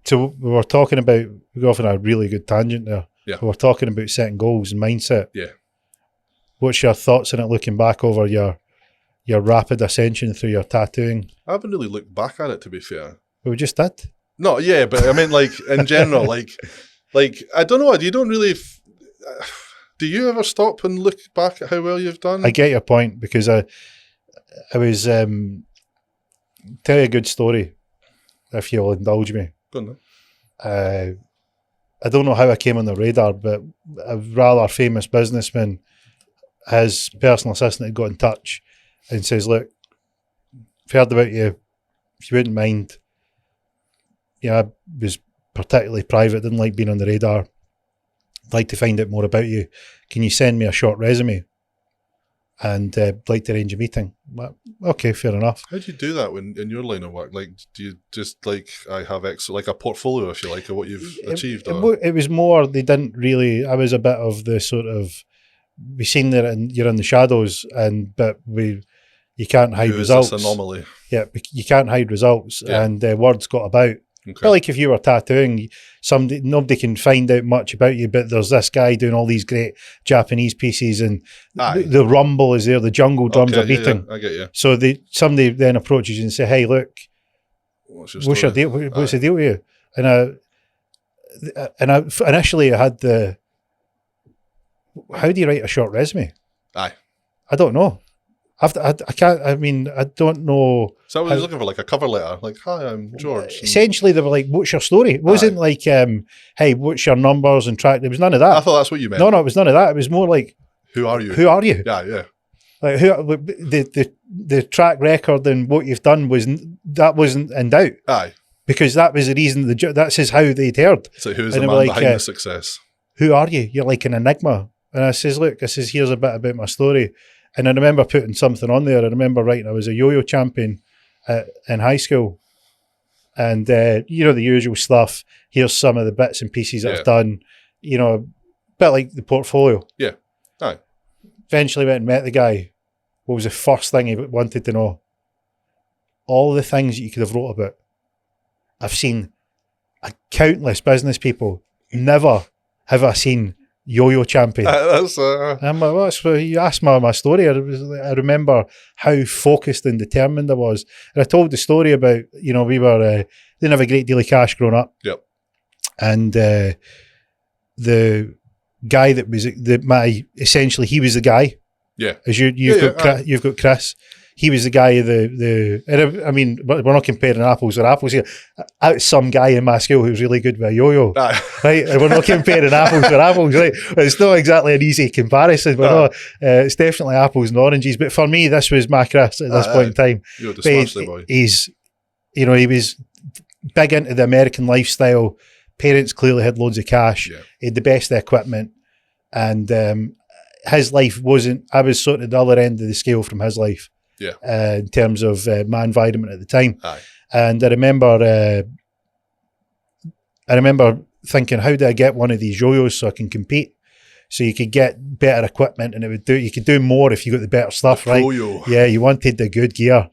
so we were talking about, we got off on a really good tangent there. Yeah. We were talking about setting goals and mindset. Yeah. What's your thoughts on it looking back over your rapid ascension through your tattooing? I haven't really looked back at it, to be fair. Well, we just did. No, yeah, but I mean, like in general, like I don't know. You don't really. Do you ever stop and look back at how well you've done? I get your point, because I was tell you a good story, if you'll indulge me. Go on then. I don't know how I came on the radar, but a rather famous businessman, his personal assistant had got in touch and says, look, I've heard about you. If you wouldn't mind, I was particularly private, didn't like being on the radar. I'd like to find out more about you. Can you send me a short resume? And like to arrange a meeting. Well, okay, fair enough. How do you do that when in your line of work? Like, do you just like I have like a portfolio, if you like, of what you've achieved? It was more, they didn't really. I was a bit of the sort of, we seen that you're in the shadows, but you can't hide results. This anomaly? Yeah, you can't hide results, and words got about. Okay. But like if you were tattooing, nobody can find out much about you, but there's this guy doing all these great Japanese pieces, and the rumble is there, the jungle drums are beating. Yeah, I get you. So somebody then approaches you and say, "Hey, look, what's your deal? What's the deal with you?" And I initially had the, how do you write a short resume? Aye, I don't know. I can't. I mean, I don't know. So I was looking for like a cover letter, like, "Hi, I'm George." Essentially, they were like, "What's your story?" It wasn't like, "Hey, what's your numbers and track?" There was none of that. I thought that's what you meant. No, it was none of that. It was more like, "Who are you? Who are you?" Yeah. Like the track record and what you've done wasn't in doubt. Aye, because that was the reason. That's is how they'd heard. So who's the man behind the success? Who are you? You're like an enigma. And I says, look, here's a bit about my story. And I remember putting something on there. I remember writing, I was a yo-yo champion in high school. And, the usual stuff. Here's some of the bits and pieces that I've done. A bit like the portfolio. Yeah. Aye. Eventually went and met the guy. What was the first thing he wanted to know? All the things that you could have wrote about. I've seen countless business people. Never have I seen yo-yo champion. I'm like, well, you asked my story. I remember how focused and determined I was. And I told the story about, we were, didn't have a great deal of cash growing up. Yep. And the guy that was essentially, he was the guy. Yeah. As you've got Chris. He was the guy of I mean, we're not comparing apples with apples here. Some guy in my school who was really good with a yo-yo, right? And we're not comparing apples with apples, right? It's not exactly an easy comparison, but it's definitely apples and oranges. But for me, this was my Chris at this point in time. You're the smartly boy. He was big into the American lifestyle. Parents clearly had loads of cash. Yeah. He had the best equipment, and his life wasn't. I was sort of the other end of the scale from his life. Yeah. In terms of my environment at the time. Aye. And I remember thinking, how do I get one of these yo-yos so I can compete? So you could get better equipment, and you could do more if you got the better stuff, right? Pro-yo. Yeah, you wanted the good gear.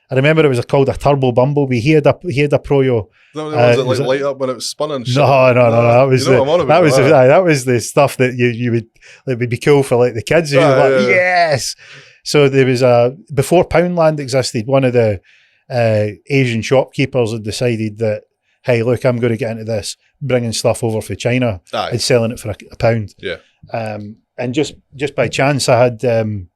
I remember it was called a Turbo Bumblebee. He had a pro-yo. No, was it light up when it was spun and shit? No. That was that was the stuff that you would be cool for like the kids. Yes. So there was before Poundland existed, one of the Asian shopkeepers had decided that, hey, look, I'm going to get into this, bringing stuff over from China and selling it for a pound. Yeah. And just by chance, I'd went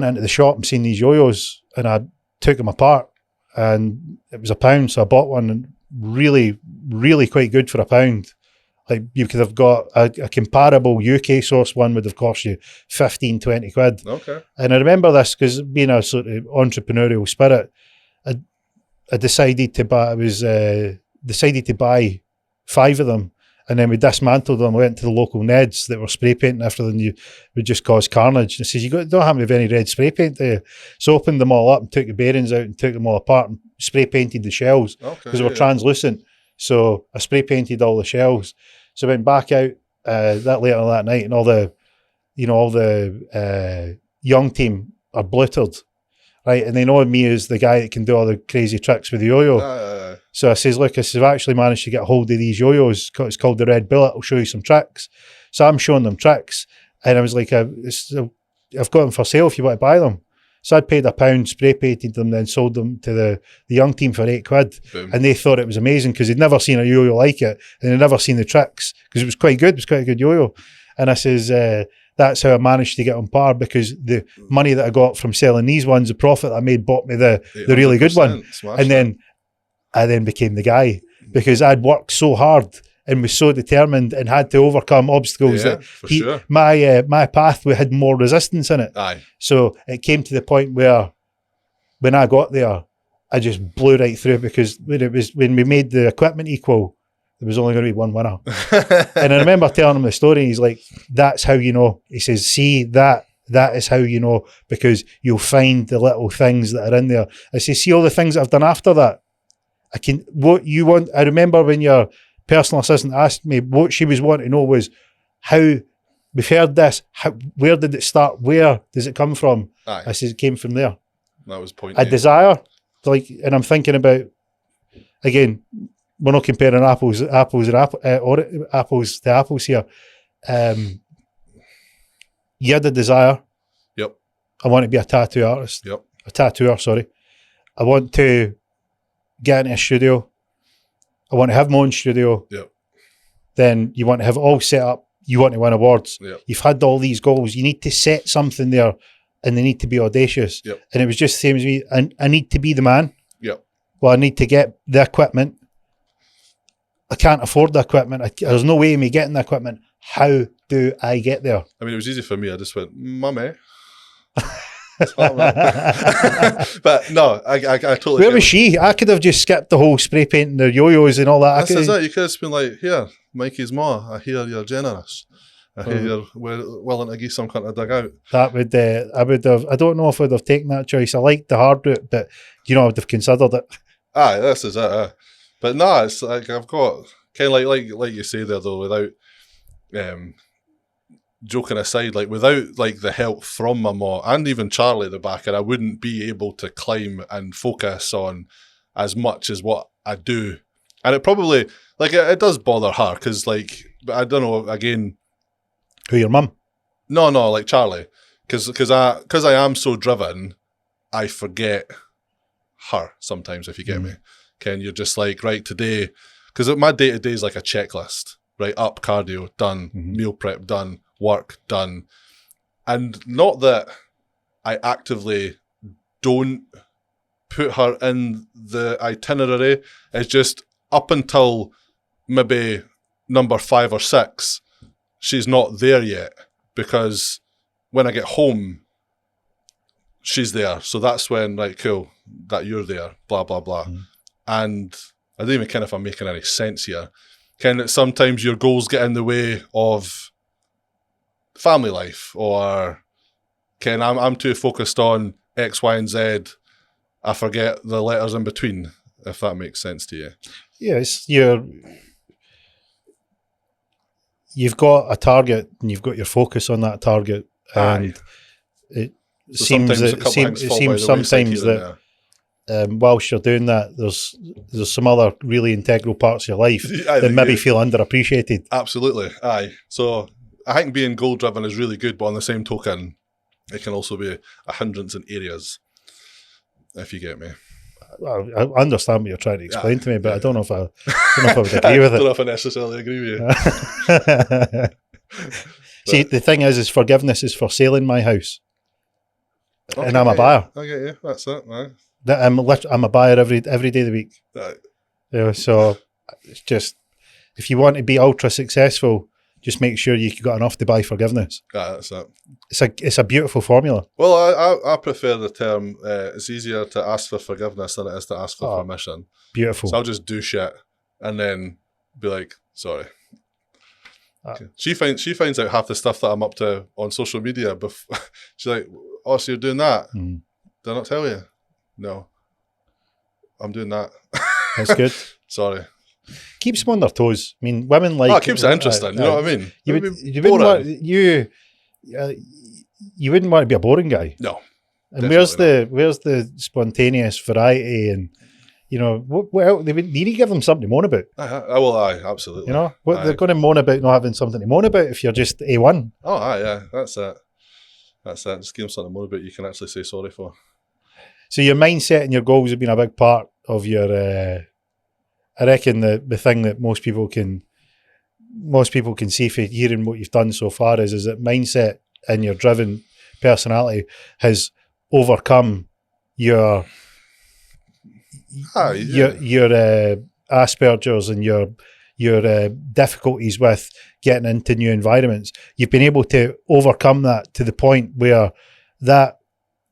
into the shop and seen these yo-yos, and I took them apart, and it was £1, so I bought one and really, really quite good for £1. Like you could have got a comparable UK source one would have cost you 15, 20 quid. Okay. And I remember this because being a sort of entrepreneurial spirit, I decided to buy. Decided to buy 5 of them, and then we dismantled them. We went to the local Neds that were spray painting after them. You would just cause carnage. And I says, don't happen to have any red spray paint there. So opened them all up and took the bearings out and took them all apart and spray painted the shells because they were translucent. So I spray painted all the shells. So I went back out that later that night, and all the young team are bluttered, right? And they know me as the guy that can do all the crazy tricks with the yo-yo. So I says, look, I've actually managed to get a hold of these yo-yos. It's called the Red Bullet. I'll show you some tricks. So I'm showing them tricks, and I was like, I've got them for sale if you want to buy them. So I'd paid £1, spray painted them, then sold them to the young team for 8 quid. Boom. And they thought it was amazing because they'd never seen a yo-yo like it, and they'd never seen the tricks because it was quite good. It was quite a good yo-yo. And I says, that's how I managed to get on par, because the money that I got from selling these ones, the profit I made bought me the really good one. And then I then became the guy because I'd worked so hard and was so determined and had to overcome obstacles that my pathway had more resistance in it. Aye. So it came to the point where when I got there, I just blew right through, because when we made the equipment equal, there was only going to be one winner. And I remember telling him the story. He's like, that's how you know. He says, see, that is how you know, because you'll find the little things that are in there. I say, see all the things that I've done after that. What you want. I remember when your personal assistant asked me, what she was wanting to know was how, we've heard this, where did it start? Where does it come from? Aye. I says, it came from there. That was point. A desire. Like, and I'm thinking about, again, we're not comparing apples to apples here. You had a desire. Yep. I want to be a tattoo artist. Yep. A tattooer, sorry. I want to get into a studio. I want to have my own studio. Yep. Then you want to have it all set up. You want to win awards. Yep. You've had all these goals. You need to set something there, and they need to be audacious. Yep. And it was just the same as me. I need to be the man. Yep. Well, I need to get the equipment. I can't afford the equipment. There's no way of me getting the equipment. How do I get there? I mean, it was easy for me. I just went, mummy. But no, I totally. Where was she? I could have just skipped the whole spray painting, the yo-yos and all that. That's it. You could have just been like, here, Mikey's ma, I hear you're generous. I hear you're willing to give some kind of dugout. That would, I would have, I don't know if I would have taken that choice. I liked the hard route, but I would have considered it. Aye, this is it. But no, it's like I've got kind of like you say there though, without joking aside, like without like the help from my mom and even Charlie at the back, and I wouldn't be able to climb and focus on as much as what I do. And it probably like it does bother her because like I don't know again. Who, your mum? No, like Charlie, because I am so driven, I forget her sometimes. If you get me, Ken, you're just like right today, because my day to day is like a checklist. Right, up, cardio done, meal prep done, work done, and not that I actively don't put her in the itinerary. It's just up until maybe number 5 or 6, she's not there yet, because when I get home, she's there. So that's when, like, cool, that you're there, blah, blah, blah. And I don't even care if I'm making any sense here. Kind of sometimes your goals get in the way of family life, or I'm too focused on X, Y, and Z. I forget the letters in between, if that makes sense to you. Yes, you've got a target and you've got your focus on that target, and it seems sometimes that whilst you're doing that, there's some other really integral parts of your life that maybe feel underappreciated. Absolutely, aye. So I think being goal driven is really good, but on the same token, it can also be a hindrance in areas, if you get me. I understand what you're trying to explain to me, but I don't know if I would agree with it. I don't know if I necessarily agree with you. See, the thing is forgiveness is for sale in my house, and I'm a buyer. I get you. That's it. Aye. I'm a buyer every day of the week. You know, so it's just, if you want to be ultra successful, just make sure you've got enough to buy forgiveness. Yeah, that's it. It's a beautiful formula. Well, I prefer the term, it's easier to ask for forgiveness than it is to ask for permission. Beautiful. So I'll just do shit and then be like, sorry. She finds out half the stuff that I'm up to on social media. She's like, oh, so you're doing that? Did I not tell you? No. I'm doing that. That's good. Sorry. Keeps them on their toes. I mean, women like... it keeps it interesting, you know what I mean? You wouldn't want to be a boring guy. No. And where's the spontaneous variety and, you know, well, you need to give them something to moan about. Absolutely. You know, they're going to moan about not having something to moan about if you're just A1. Oh, yeah, that's it. That's it. Just give them something to moan about you can actually say sorry for. So your mindset and your goals have been a big part of your... I reckon the thing that most people can see for hearing what you've done so far is that mindset and your driven personality has overcome your Asperger's and your difficulties with getting into new environments. You've been able to overcome that to the point where that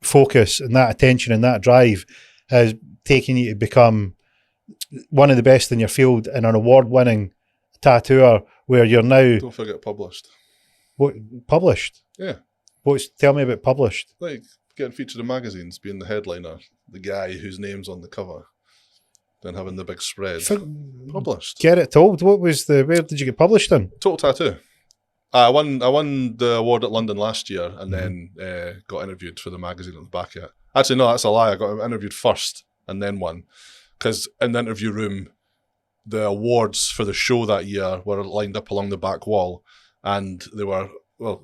focus and that attention and that drive has taken you to become one of the best in your field and an award-winning tattooer, where you're now... Don't forget published. What, published? Yeah. Tell me about published. Like getting featured in magazines, being the headliner, the guy whose name's on the cover, then having the big spread. Published. Get it told. Where did you get published in? Total Tattoo. I won the award at London last year and then got interviewed for the magazine at the back of it. Actually, no, that's a lie. I got interviewed first and then won. Because in the interview room, the awards for the show that year were lined up along the back wall, and they were, well,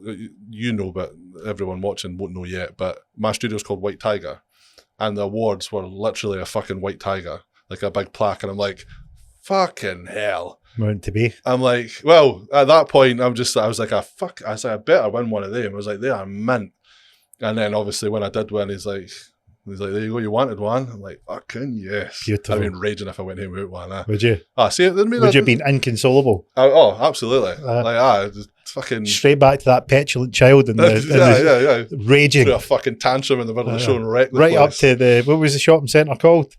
you know, but everyone watching won't know yet, but my studio's called White Tiger, and the awards were literally a fucking white tiger, like a big plaque, and I'm like, fucking hell. Meant to be. I'm like, well, at that point, I was like, I better win one of them. I was like, they are mint. And then obviously when I did win, he's like, there you go, you wanted one. I'm like, fucking yes. Beautiful. I'd been raging if I went home without one. Would you? See, would you have been inconsolable? Oh, absolutely. Just fucking... Straight back to that petulant child and raging. Threw a fucking tantrum in the middle of the show and wrecked the right place. Up to what was the shopping centre called?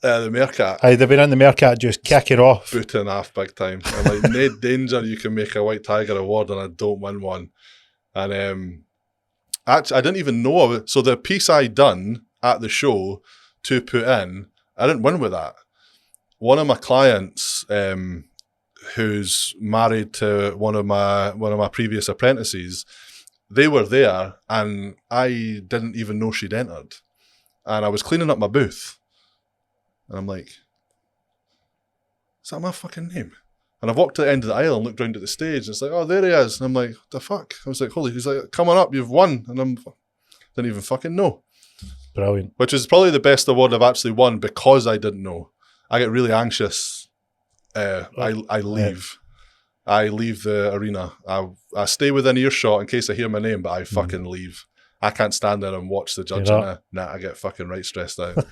The Meerkat. They've been in the Meerkat just kicking off. Booting off big time. I'm like, no danger you can make a White Tiger award and I don't win one. And actually, I didn't even know. So the piece I done at the show to put in, I didn't win with that. One of my clients, who's married to one of my previous apprentices, they were there and I didn't even know she'd entered. And I was cleaning up my booth. And I'm like, is that my fucking name? And I've walked to the end of the aisle and looked round at the stage and it's like, oh, there he is. And I'm like, what the fuck? I was like, holy, he's like, come on up, you've won. And didn't even fucking know. Brilliant. Which is probably the best award I've actually won because I didn't know. I get really anxious. I leave. I leave the arena. I stay within earshot in case I hear my name, but I fucking leave. I can't stand there and watch the judge. I get fucking right stressed out.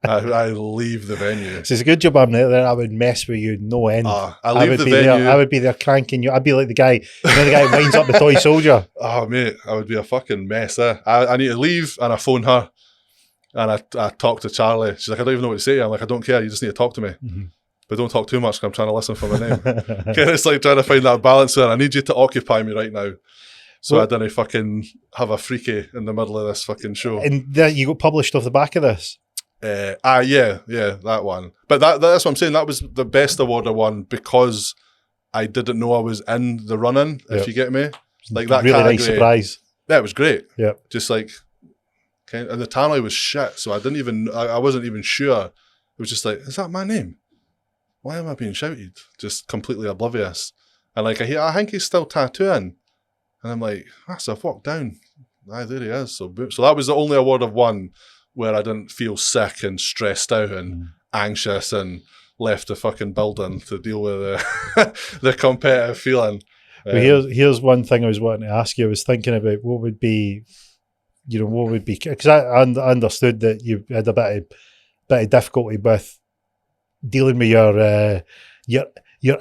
I leave the venue. So it's a good job I'm there. I would mess with you no end. I leave the venue. I would be there cranking you. I'd be like the guy who winds up the toy soldier. Oh, mate, I would be a fucking mess. I need to leave and I phone her and I talk to Charlie. She's like, I don't even know what to say. I'm like, I don't care. You just need to talk to me. Mm-hmm. But don't talk too much because I'm trying to listen for my name. It's like trying to find that balance there. I need you to occupy me right now. So I didn't fucking have a freaky in the middle of this fucking show. And you got published off the back of this? Yeah, that one. But that's what I'm saying. That was the best award I won because I didn't know I was in the running, if you get me. Like that really category. Nice surprise. Yeah, it was great. Yeah. Just like, and the tally was shit, so I wasn't even sure. It was just like, is that my name? Why am I being shouted? Just completely oblivious. And like, I think he's still tattooing. And I'm like, so I've walked down. Aye, there he is. So that was the only award I've won where I didn't feel sick and stressed out and anxious and left the fucking building to deal with the competitive feeling. But here's one thing I was wanting to ask you. I was thinking about what would be, because I understood that you had a bit of difficulty with dealing with your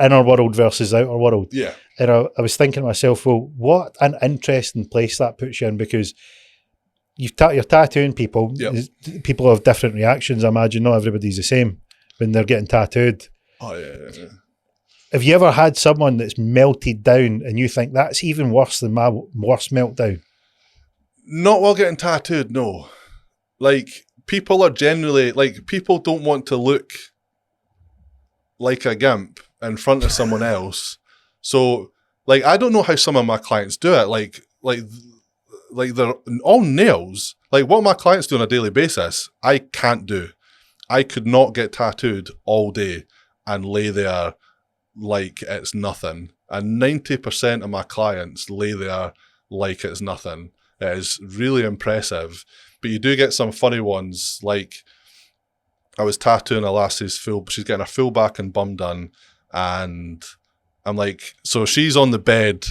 inner world versus outer world. Yeah. And I was thinking to myself, well, what an interesting place that puts you in, because you're tattooing people. Yep. People have different reactions. I imagine not everybody's the same when they're getting tattooed. Oh, yeah. Have you ever had someone that's melted down and you think that's even worse than my worst meltdown? Not while getting tattooed, no. Like, people are generally, like, people don't want to look like a gimp in front of someone else. So, like, I don't know how some of my clients do it. Like they're all nails. Like, what my clients do on a daily basis, I can't do. I could not get tattooed all day and lay there like it's nothing. And 90% of my clients lay there like it's nothing. It is really impressive. But you do get some funny ones. Like, I was tattooing a lassie's she's getting her full back and bum done. And I'm like, so she's on the bed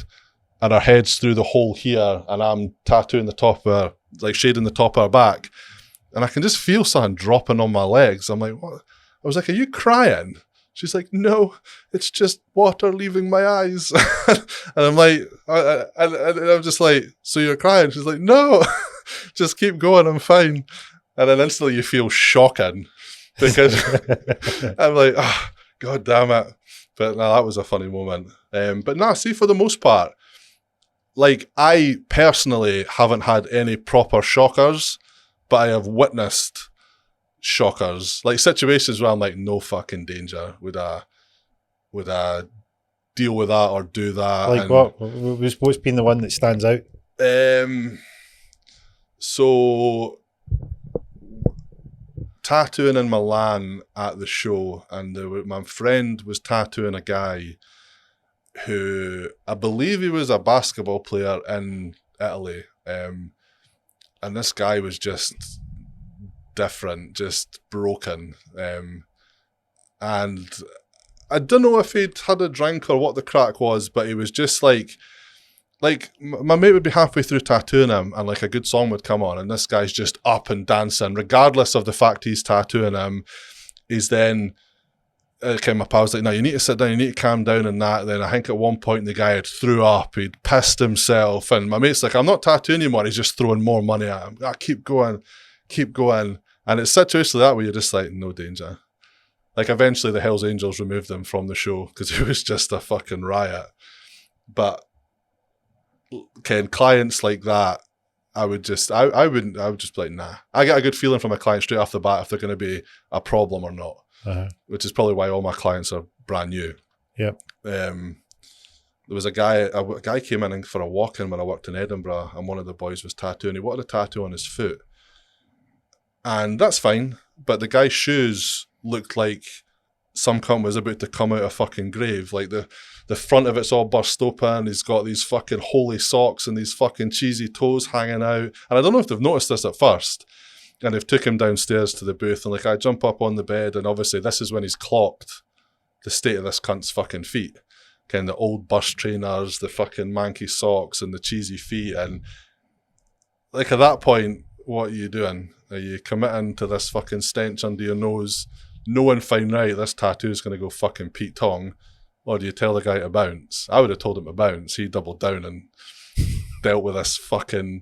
and her head's through the hole here, and I'm tattooing the top of her, like shading the top of her back. And I can just feel something dropping on my legs. I'm like, what? I was like, are you crying? She's like, no, it's just water leaving my eyes. And I'm like, and I'm just like, so you're crying? She's like, no, just keep going, I'm fine. And then instantly you feel shocking because I'm like, oh, God damn it. But no, that was a funny moment. But no, see, for the most part, like, I personally haven't had any proper shockers, but I have witnessed shockers, like situations where I'm like, no fucking danger. Would I deal with that or do that? Like, and what's been the one that stands out? So tattooing in Milan at the show, and my friend was tattooing a guy who I believe he was a basketball player in Italy, and this guy was just different, just broken, and I don't know if he'd had a drink or what the crack was, but he was just like my mate would be halfway through tattooing him and like a good song would come on and this guy's just up and dancing regardless of the fact he's tattooing him. He's then my pal was like, no, you need to sit down, you need to calm down and that. Then I think at one point the guy had threw up, he'd pissed himself, and my mate's like, I'm not tattooing anymore, he's just throwing more money at him. Keep going. And it's situations like that where you're just like, no danger. Like, eventually the Hells Angels removed him from the show because it was just a fucking riot. But Ken, clients like that, I would just be like, nah. I get a good feeling from a client straight off the bat if they're going to be a problem or not, which is probably why all my clients are brand new. Yep. There was a guy came in for a walk-in when I worked in Edinburgh, and one of the boys was tattooing. He wanted a tattoo on his foot. And that's fine, but the guy's shoes looked like some cunt was about to come out of a fucking grave. Like, the front of it's all burst open. He's got these fucking holy socks and these fucking cheesy toes hanging out. And I don't know if they've noticed this at first. And they've took him downstairs to the booth, and like, I jump up on the bed, and obviously this is when he's clocked the state of this cunt's fucking feet. Kind of the old bus trainers, the fucking manky socks and the cheesy feet. And like, at that point, what are you doing? Are you committing to this fucking stench under your nose, knowing fine right this tattoo is going to go fucking Pete Tong, or do you tell the guy to bounce? I would have told him to bounce. He doubled down and dealt with this fucking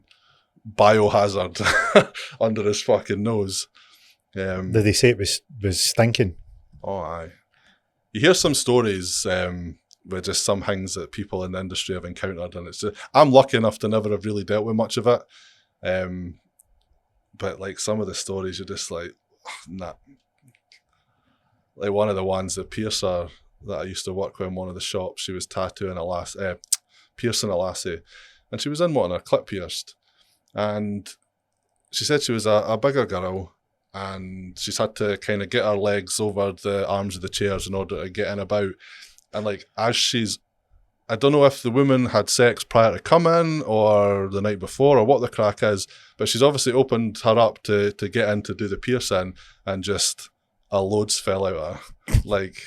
biohazard under his fucking nose. Did they say it was stinking? Oh, aye. You hear some stories with just some things that people in the industry have encountered, and it's just, I'm lucky enough to never have really dealt with much of it. But like, some of the stories, you're just like, nah. Like, one of the ones, the piercer that I used to work with in one of the shops, she was tattooing piercing a lassie, and she was in wanting her clip pierced, and she said she was a bigger girl, and she's had to kind of get her legs over the arms of the chairs in order to get in about, and like, I don't know if the woman had sex prior to coming or the night before or what the crack is, but she's obviously opened her up to get in to do the piercing, and just a loads fell out of her. like,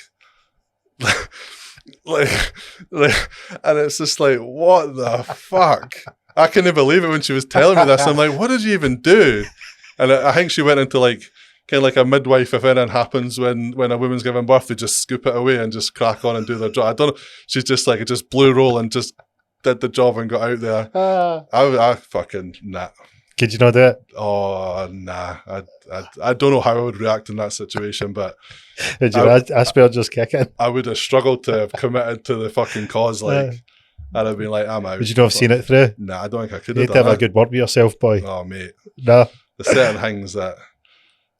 and it's just like, what the fuck? I couldn't believe it when she was telling me this. I'm like, what did you even do? And I think she went into like kind of like a midwife. If anything happens when a woman's giving birth, they just scoop it away and just crack on and do their job. I don't know. She's just like, it just blew roll and just did the job and got out there. I fucking, nah. Could you not do it? Oh, nah. I don't know how I would react in that situation, but Did your Asperger's kick in? I would have struggled to have committed to the fucking cause. Like, I'd have been like, I'm out. Would you not have seen it through? Nah, I don't think I could You have need to done have that. a good word with yourself, boy. Oh, mate. No. There's certain things that,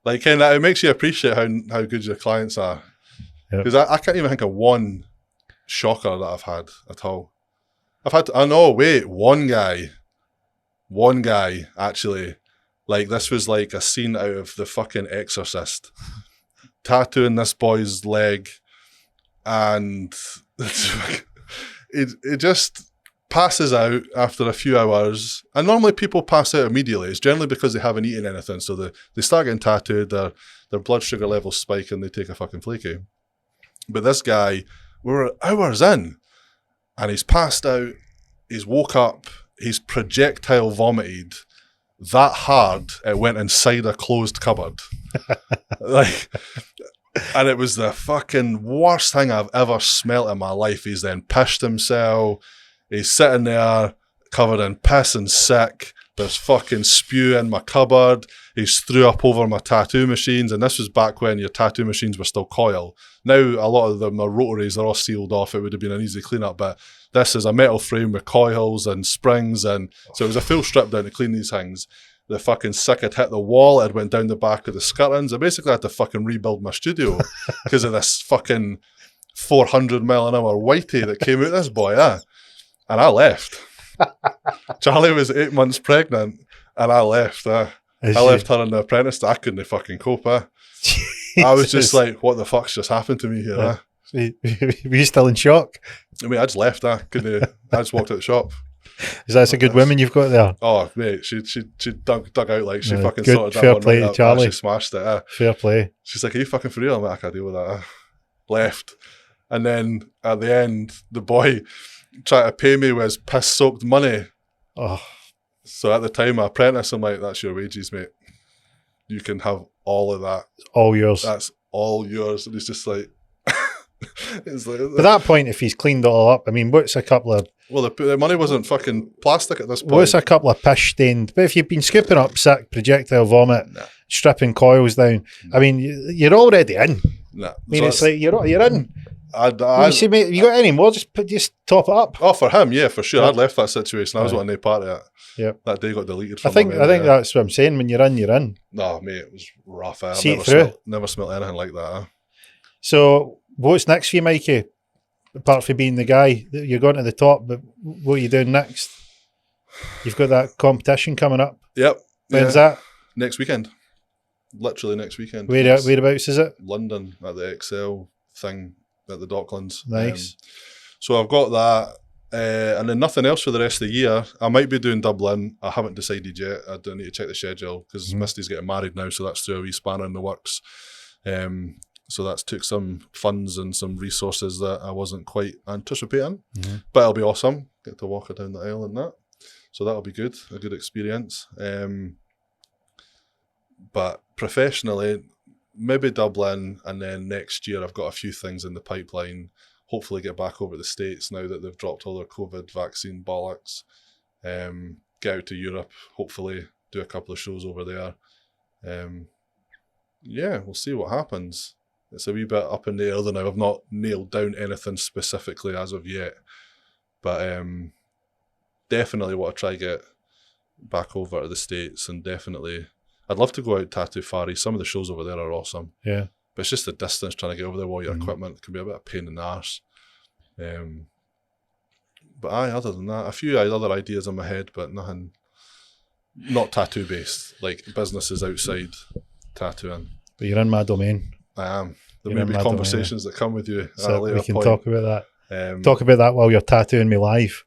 like, kind of, it makes you appreciate how good your clients are. Because I can't even think of one shocker that I've had at all. One guy, actually, like, this was like a scene out of the fucking Exorcist. Tattooing this boy's leg, and it just passes out after a few hours. And normally people pass out immediately. It's generally because they haven't eaten anything. So they start getting tattooed, their blood sugar levels spike, and they take a fucking flaky. But this guy, we were hours in, and he's passed out, he's woke up, he's projectile vomited that hard it went inside a closed cupboard. Like, and it was the fucking worst thing I've ever smelt in my life. He's then pissed himself. He's sitting there covered in piss and sick. There's fucking spew in my cupboard. He's threw up over my tattoo machines. And this was back when your tattoo machines were still coil. Now, a lot of them are rotaries. They're all sealed off. It would have been an easy cleanup. But this is a metal frame with coils and springs. And so it was a full strip down to clean these things. The fucking sick had hit the wall. It went down the back of the skirtings. I basically had to fucking rebuild my studio because of this fucking 400 mile an hour whitey that came out this boy, And I left. Charlie was 8 months pregnant and I left. I left her in the apprentice. I couldn't fucking cope. I was just like, what the fuck's just happened to me here? Were you still in shock? I mean, I just left. I just walked out the shop. Is that a good woman you've got there? Oh, mate, she dug out like she fucking good, sorted that fair one play right to up. Charlie. She smashed it. Fair play. She's like, are you fucking for real? I'm like, I can't deal with that. Left. And then at the end, the boy tried to pay me with his piss-soaked money. Oh. So at the time, my apprentice, I'm like, that's your wages, mate. You can have all of that. All yours. That's all yours. And he's just like... it's like, at that point, if he's cleaned it all up, I mean, what's a couple of... Well, the money wasn't fucking plastic at this point. What's a couple of piss stained... But if you've been scooping up sick, projectile vomit, stripping coils down, I mean, you're already in. Nah. I mean, so it's like, you're in. You see, mate, you got any more? Just top it up. Oh, for him, yeah, for sure. I'd left that situation. I was wanting no part of it. Yeah. That day got deleted from I think that's what I'm saying. When you're in, you're in. No, mate, it was rough. I've See it through. Never smelt anything like that. So, what's next for you, Mikey? Apart from being the guy, you're going to the top, but what are you doing next? You've got that competition coming up. Yep. When's that? Next weekend. Literally next weekend. Whereabouts is it? London, at the Excel thing at the Docklands. Nice. So I've got that. And then nothing else for the rest of the year. I might be doing Dublin. I haven't decided yet. I do need to check the schedule because Misty's getting married now, so that's through a wee spanner in the works. So that's took some funds and some resources that I wasn't quite anticipating. But it'll be awesome. Get to walk her down the aisle and that. So that'll be good. A good experience. But professionally, maybe Dublin, and then next year I've got a few things in the pipeline. Hopefully get back over to the States now that they've dropped all their COVID vaccine bollocks. Get out to Europe, hopefully do a couple of shows over there. Yeah, we'll see what happens. It's a wee bit up in the air now. I've not nailed down anything specifically as of yet. But definitely want to try get back over to the States, and definitely I'd love to go out Tattoo Far East. Some of the shows over there are awesome. Yeah. But it's just the distance trying to get over there with all your equipment can be a bit of a pain in the arse. But other than that, a few other ideas in my head, but nothing, not tattoo based, like businesses outside tattooing. But you're in my domain. I am. There may be conversations that come with you at a later point. We can talk about that. Talk about that while you're tattooing me live.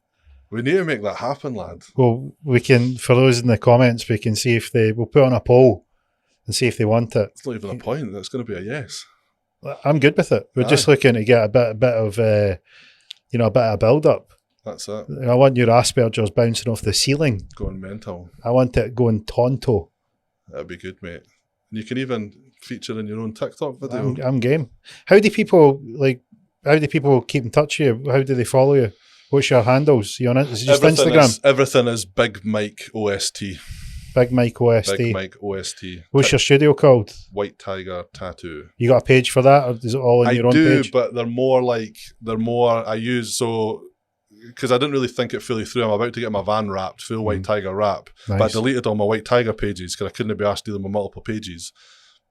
We need to make that happen, lad. Well, we can, for those in the comments, we can see if we'll put on a poll and see if they want it. It's not even a point. That's going to be a yes. I'm good with it. We're just looking to get a bit of, a bit of build up. That's it. I want your Asperger's bouncing off the ceiling. Going mental. I want it going tonto. That'd be good, mate. And you can even feature in your own TikTok video. I'm game. How do people keep in touch with you? How do they follow you? What's your handles? You on it? Is it just Instagram? Everything is Big Mike OST. Big Mike OST. Big Mike OST. What's your studio called? White Tiger Tattoo. You got a page for that, or is it all on your own page? I do, but I use, so, because I didn't really think it fully through. I'm about to get my van wrapped, full White Tiger wrap. Nice. But I deleted all my White Tiger pages because I couldn't be asked dealing with multiple pages.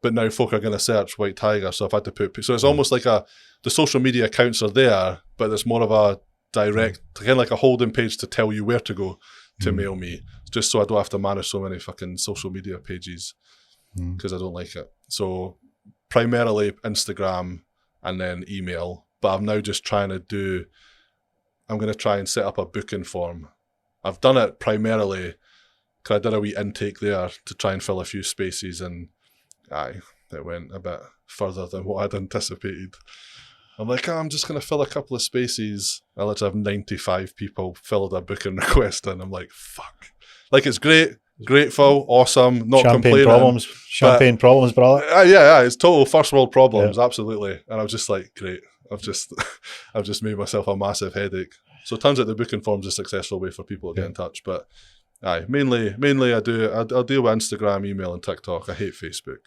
But now folk are going to search White Tiger, so I've had to put... So it's almost like the social media accounts are there, but it's more of a direct, kind of like a holding page to tell you where to go to mail me, just so I don't have to manage so many fucking social media pages because I don't like it. So primarily Instagram and then email, but I'm now just I'm going to try and set up a booking form. I've done it primarily because I did a wee intake there to try and fill a few spaces, and it went a bit further than what I'd anticipated. I'm like, I'm just going to fill a couple of spaces. I literally have 95 people filled a booking request, and I'm like, fuck. Like, it's great, grateful, awesome, not complaining. Champagne problems, brother. Yeah, it's total first world problems, absolutely. And I was just like, great. I've just made myself a massive headache. So it turns out the booking form's a successful way for people to get in touch. But mainly I'll deal with Instagram, email, and TikTok. I hate Facebook.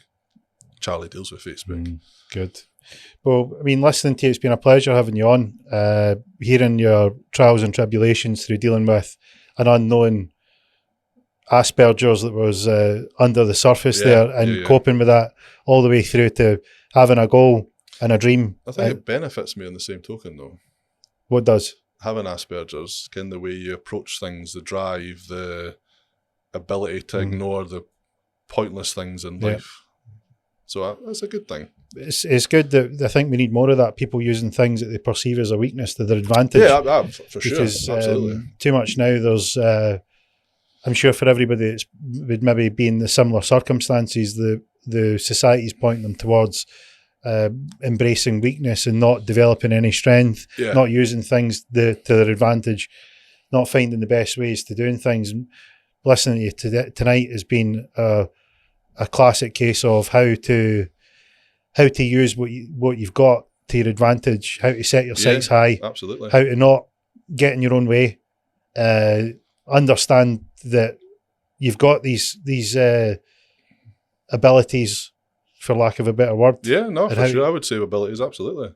Charlie deals with Facebook. Good. Well, I mean, listening to you, it's been a pleasure having you on, hearing your trials and tribulations through dealing with an unknown Asperger's that was under the surface there, and coping with that all the way through to having a goal and a dream. I think it benefits me on the same token, though. What does? Having Asperger's, kind of the way you approach things, the drive, the ability to ignore the pointless things in life. So that's a good thing. It's good that I think we need more of that. People using things that they perceive as a weakness to their advantage. Yeah, for sure. Because absolutely. Too much now. There's, I'm sure for everybody that would maybe be in the similar circumstances, the society's pointing them towards embracing weakness and not developing any strength, not using things to their advantage, not finding the best ways to doing things. And listening to you tonight has been a classic case of how to use what you've got to your advantage, how to set your sights high, absolutely, how to not get in your own way, understand that you've got these abilities, for lack of a better word. Yeah, no, for sure, I would say abilities, absolutely.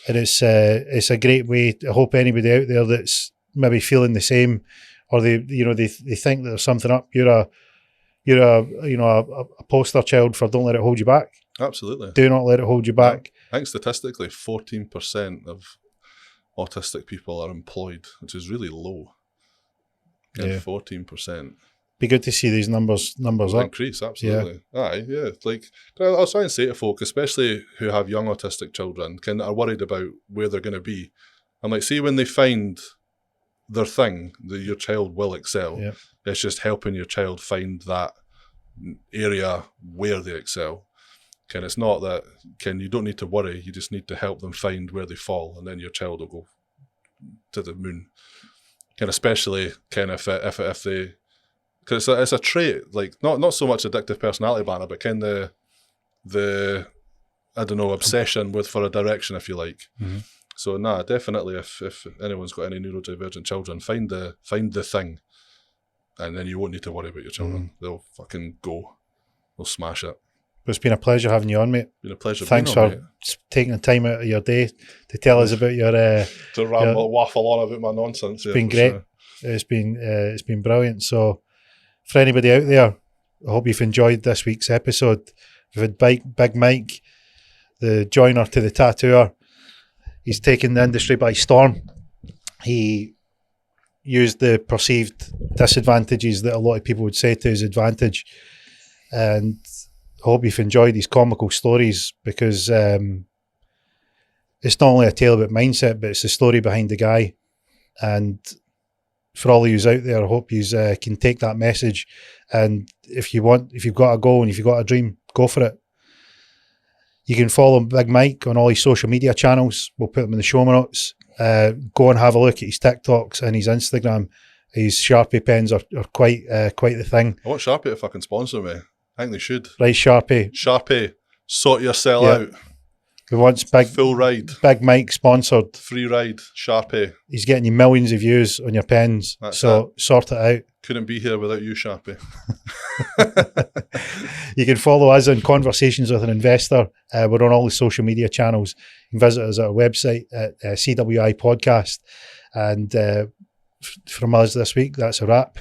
And it's a great way. I hope anybody out there that's maybe feeling the same, or they think that there's something up. You're a poster child for don't let it hold you back. Absolutely. Do not let it hold you back. I think statistically 14% of autistic people are employed, which is really low. 14%. Be good to see these numbers up. Increase, absolutely. Like, I'll try and say to folk, especially who have young autistic children, are worried about where they're going to be. I'm like, see, when they find their thing, your child will excel. Yeah. It's just helping your child find that area where they excel. It's not that, you don't need to worry, you just need to help them find where they fall, and then your child will go to the moon. Especially if they, because it's a trait, like not so much addictive personality banner, but the I don't know, obsession for a direction, if you like. Mm-hmm. So definitely, if anyone's got any neurodivergent children, find the thing, and then you won't need to worry about your children. They'll fucking go. They'll smash it. It's been a pleasure having you on, mate. Been a pleasure. Thanks for taking the time out of your day to tell us about your to waffle on about my nonsense. It's been great. Sure. It's been brilliant. So, for anybody out there, I hope you've enjoyed this week's episode. We've had Big Mike, the joiner to the tattooer. He's taken the industry by storm. He used the perceived disadvantages that a lot of people would say to his advantage, and I hope you've enjoyed these comical stories, because it's not only a tale about mindset, but it's the story behind the guy. And for all of you out there, I hope you can take that message. And if you've got a goal and if you've got a dream, go for it. You can follow Big Mike on all his social media channels. We'll put them in the show notes. Go and have a look at his TikToks and his Instagram. His Sharpie pens are quite the thing. I want Sharpie to fucking sponsor me. I think they should. Right, Sharpie. Sharpie. Sort yourself Yeah. out. We once Full ride. Big Mike sponsored. Free ride. Sharpie. He's getting you millions of views on your pens. That's so sort it out. Couldn't be here without you, Sharpie. You can follow us on Conversations with an Investor. We're on all the social media channels. You can visit us at our website at CWI Podcast. And from us this week, that's a wrap.